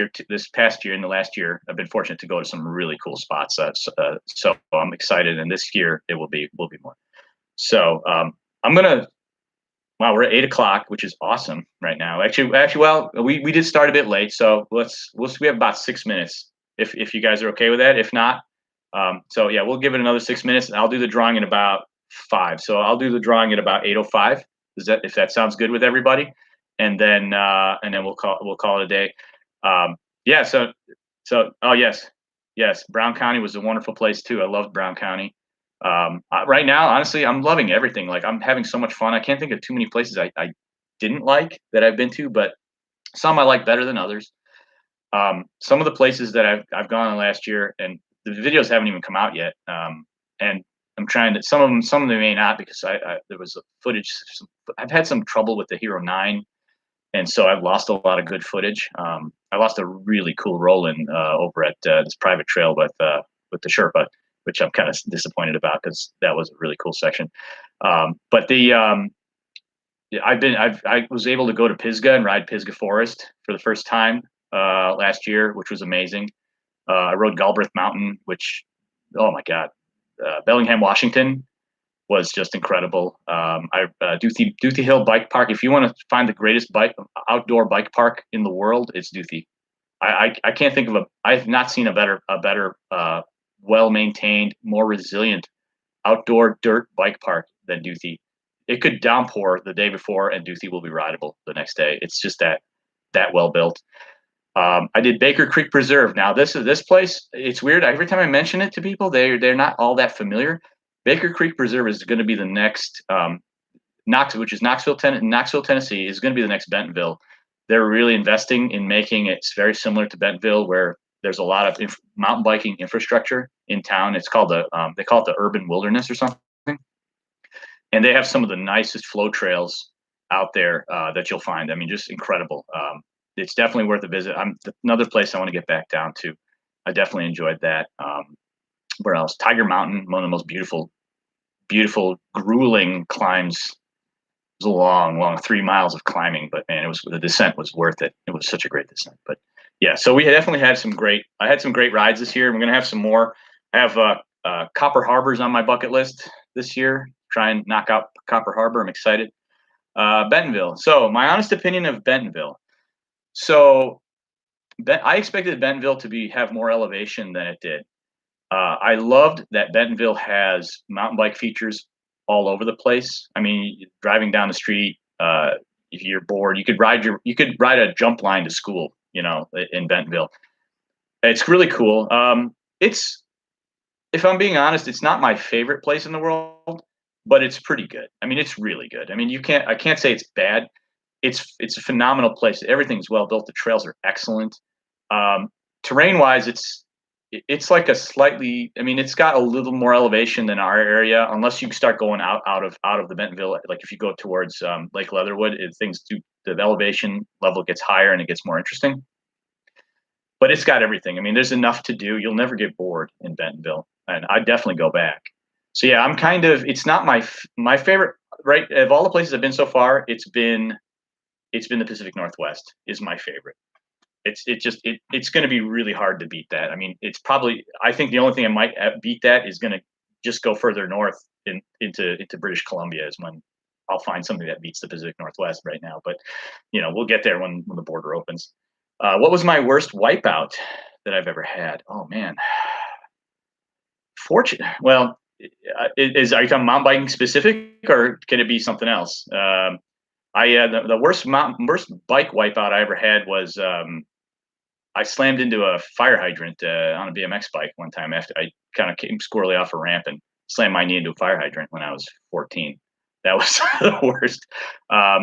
past year and the last year, I've been fortunate to go to some really cool spots. So I'm excited. And this year it will be more. So we're at 8:00, which is awesome right now. Actually, well, we did start a bit late. So we have about 6 minutes if you guys are okay with that. If not, so yeah, we'll give it another 6 minutes and I'll do the drawing in about 5. So I'll do the drawing at about 8:05. If that sounds good with everybody? And then we'll call it a day. Yeah. So oh yes, Brown County was a wonderful place too. I loved Brown County. Right now, honestly, I'm loving everything. Like I'm having so much fun. I can't think of too many places I didn't like that I've been to, but some I like better than others. Some of the places that I've gone in last year, and the videos haven't even come out yet. And I'm trying to some of them may not because there was footage. I've had some trouble with the Hero 9 and so I've lost a lot of good footage. I lost a really cool roll-in over at this private trail with the Sherpa, which I'm kind of disappointed about because that was a really cool section. But yeah, I was able to go to Pisgah and ride Pisgah Forest for the first time last year, which was amazing. I rode Galbraith Mountain, which, oh my God, Bellingham, Washington was just incredible. Duthie Hill Bike Park. If you want to find the greatest outdoor bike park in the world, it's Duthie. I can't think of I've not seen a better well maintained, more resilient outdoor dirt bike park than Duthie. It could downpour the day before, and Duthie will be rideable the next day. It's just that well built. I did Baker Creek Preserve. Now this place. It's weird. Every time I mention it to people, they're not all that familiar. Baker Creek Preserve is going to be the next Knoxville, which is Knoxville, Tennessee, is going to be the next Bentonville. They're really investing in making it very similar to Bentonville, where there's a lot of mountain biking infrastructure in town. It's called they call it the urban wilderness or something, and they have some of the nicest flow trails out there that you'll find. I mean, just incredible. It's definitely worth a visit. Another place I want to get back down to. I definitely enjoyed that. Where else? Tiger Mountain, one of the most beautiful, grueling climbs. It was a long 3 miles of climbing, but man, the descent was worth it. It was such a great descent. But yeah, so we definitely had I had some great rides this year. And we're gonna have some more. I have Copper Harbor's on my bucket list this year. Try and knock out Copper Harbor. I'm excited. Bentonville. So my honest opinion of Bentonville. So I expected Bentonville to have more elevation than it did. I loved that Bentonville has mountain bike features all over the place. I mean, driving down the street, if you're bored, you could ride a jump line to school, in Bentonville. It's really cool. If I'm being honest, it's not my favorite place in the world, but it's pretty good. I mean, it's really good. I mean, I can't say it's bad. It's a phenomenal place. Everything's well built. The trails are excellent. Terrain wise, it's like it's got a little more elevation than our area, unless you start going out of the Bentonville. Like if you go towards Lake Leatherwood, the elevation level gets higher and it gets more interesting. But it's got everything. I mean, there's enough to do. You'll never get bored in Bentonville, and I'd definitely go back. So yeah, it's not my favorite, right? Of all the places I've been so far, it's been the Pacific Northwest is my favorite. It's going to be really hard to beat that. I mean, I think the only thing I might beat that is going to just go further north into British Columbia is when I'll find something that beats the Pacific Northwest right now. But we'll get there when the border opens. What was my worst wipeout that I've ever had? Oh man, Well, are you talking mountain biking specific, or can it be something else? The worst bike wipeout I ever had was I slammed into a fire hydrant on a BMX bike one time after I kind of came squirrely off a ramp and slammed my knee into a fire hydrant when I was 14. That was the worst.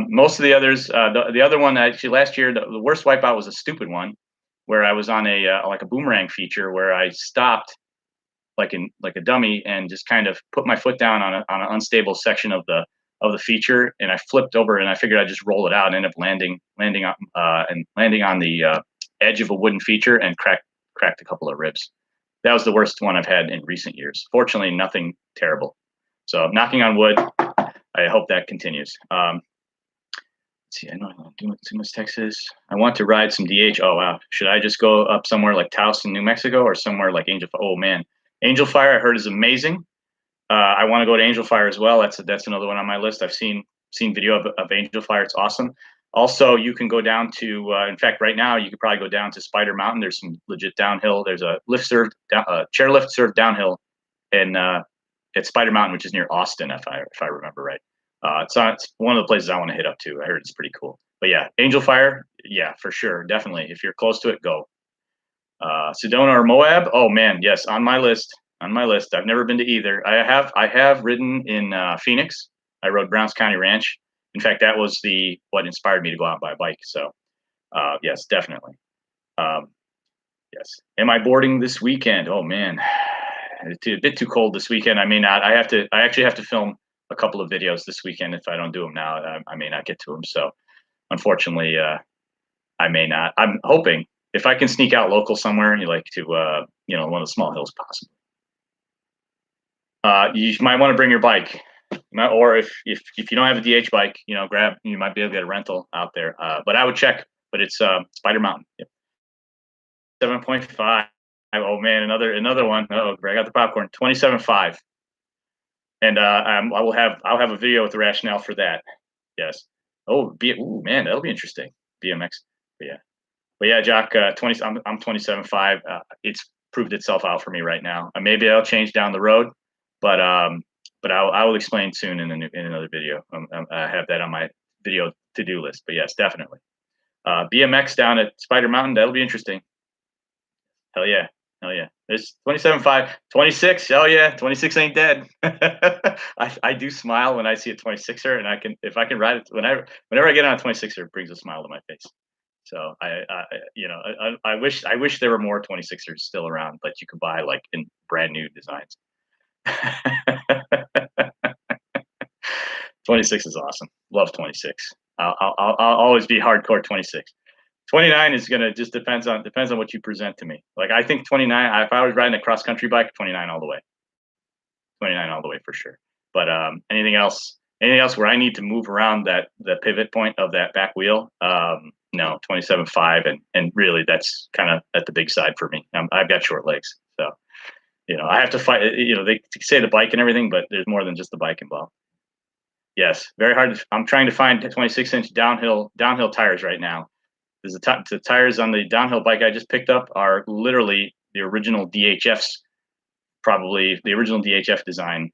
Most of the others, the other one actually last year, the worst wipeout was a stupid one where I was on like a boomerang feature where I stopped like a dummy and just kind of put my foot down on an unstable section of the feature, and I flipped over and I figured I'd just roll it out and end up landing on the edge of a wooden feature and cracked a couple of ribs. That was the worst one I've had in recent years. Fortunately, nothing terrible. So knocking on wood. I hope that continues. Let's see, I know I'm doing too much Texas. I want to ride some DH. Oh wow, should I just go up somewhere like Taos in New Mexico or somewhere like Angel? Oh man, Angel Fire I heard is amazing. I want to go to Angel Fire as well. That's another one on my list. I've seen video of Angel Fire. It's awesome. Also, you can go down to, in fact, right now, you could probably go down to Spider Mountain. There's some legit downhill. There's a chairlift served downhill at Spider Mountain, which is near Austin, if I remember right. It's one of the places I want to hit up to. I heard it's pretty cool. But yeah, Angel Fire, yeah, for sure. Definitely. If you're close to it, go. Sedona or Moab? Oh man, yes, on my list. I've never been to either. I have ridden in Phoenix. I rode Browns County Ranch. In fact, that was what inspired me to go out and buy a bike. So, yes, definitely. Yes. Am I boarding this weekend? Oh man, it's a bit too cold this weekend. I may not. I actually have to film a couple of videos this weekend. If I don't do them now, I may not get to them. So, unfortunately, I may not. I'm hoping if I can sneak out local somewhere and you like to, one of the small hills possibly. You might want to bring your bike, or if you don't have a DH bike, grab. You might be able to get a rental out there. But I would check. But it's Spider Mountain. Yep. 7.5. Oh man, another one. Oh, I got the popcorn. 27.5. And I'll have a video with the rationale for that. Yes. Oh, man, that'll be interesting. BMX. But yeah, Jock. 20. I'm 27.5. It's proved itself out for me right now. Maybe I'll change down the road, but I will explain soon in another video. I have that on my video to-do list. But yes, definitely. BMX down at Spider Mountain. That'll be interesting. Hell yeah. Hell yeah. There's 27.5, 26. Hell yeah. 26 ain't dead. I do smile when I see a 26er, and if I can ride it, whenever I get on a 26er, it brings a smile to my face. So I wish there were more 26ers still around, but you could buy like in brand new designs. 26 is awesome. Love 26. I'll always be hardcore 26. 29 is gonna just depends on what you present to me. Like I think 29. If I was riding a cross country bike, 29 all the way. 29 all the way for sure. But anything else where I need to move around the pivot point of that back wheel? No, 27.5, and really that's kind of at the big side for me. I've got short legs, so I have to fight. They say the bike and everything, but there's more than just the bike involved. Yes, very hard. I'm trying to find 26-inch downhill tires right now. The tires on the downhill bike I just picked up are literally the original DHFs, probably the original DHF design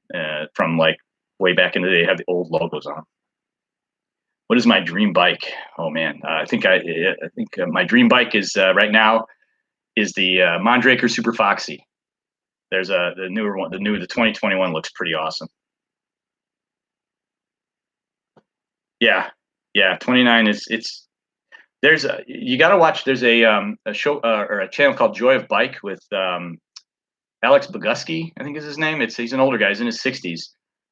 from like way back in the day. They have the old logos on them. What is my dream bike? Oh man, I think my dream bike is right now is the Mondraker Super Foxy. There's the newer one. The 2021 looks pretty awesome. Yeah, 29 is you got to watch. There's a show or a channel called Joy of Bike with Alex Boguski, I think is his name. He's an older guy. He's in his 60s.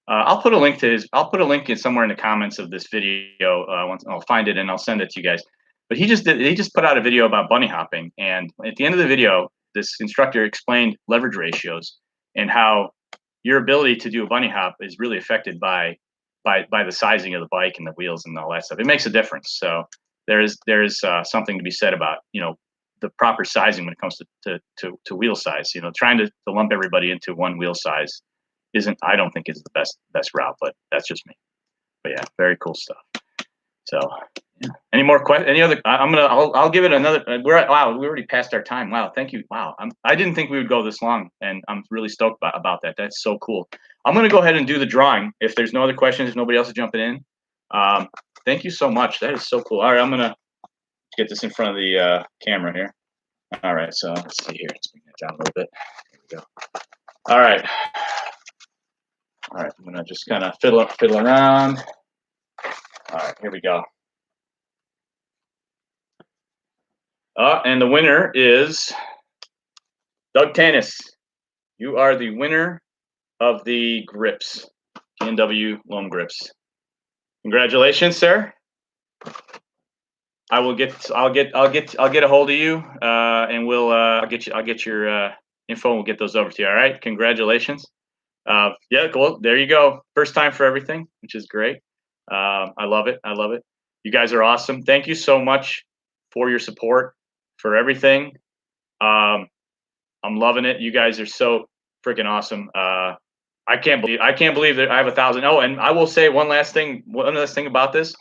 I'll put a link in somewhere in the comments of this video. I'll find it and I'll send it to you guys. But he just put out a video about bunny hopping, and at the end of the video, this instructor explained leverage ratios and how your ability to do a bunny hop is really affected by the sizing of the bike and the wheels and all that stuff. It makes a difference. So there is something to be said about the proper sizing when it comes to wheel size. Trying to lump everybody into one wheel size I don't think is the best route, but that's just me. But yeah, very cool stuff. So yeah. Any more questions? Any other? I'll give it another. Wow, we already passed our time. Wow, thank you. Wow, I didn't think we would go this long, and I'm really stoked about that. That's so cool. I'm gonna go ahead and do the drawing. If there's no other questions, if nobody else is jumping in, thank you so much. That is so cool. All right, I'm gonna get this in front of the camera here. All right, so let's see here. Let's bring that down a little bit. Here we go. All right. I'm gonna just kind of fiddle around. All right, here we go. And the winner is Doug Tanis. You are the winner of the grips, P&W loam grips. Congratulations, sir. I'll get a hold of you, and I'll get your info and we'll get those over to you. All right. Congratulations. Yeah, cool. There you go. First time for everything, which is great. I love it. You guys are awesome. Thank you so much for your support, for everything. I'm loving it. You guys are so freaking awesome. I can't believe that I have 1,000. Oh, and I will say one last thing about this.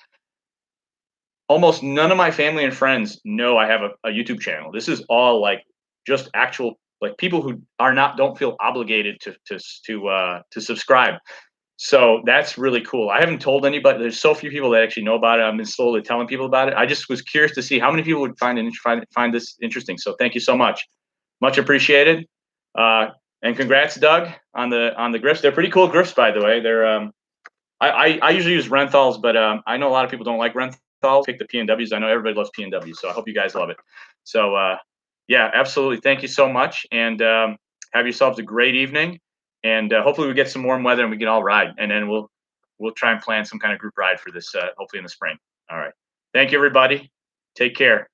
Almost none of my family and friends know I have a YouTube channel. This is all like just actual like people who don't feel obligated to subscribe. So that's really cool. I haven't told anybody. There's so few people that actually know about it. I've been slowly telling people about it. I just was curious to see how many people would find this interesting. So thank you so much. Much appreciated. And congrats, Doug, on the grips. They're pretty cool grips, by the way. They're I usually use Renthals, but I know a lot of people don't like Renthals. Pick the P&Ws. I know everybody loves P&Ws, so I hope you guys love it. So yeah, absolutely. Thank you so much, and have yourselves a great evening. And hopefully we get some warm weather and we can all ride. And then we'll try and plan some kind of group ride for this, hopefully in the spring. All right. Thank you, everybody. Take care.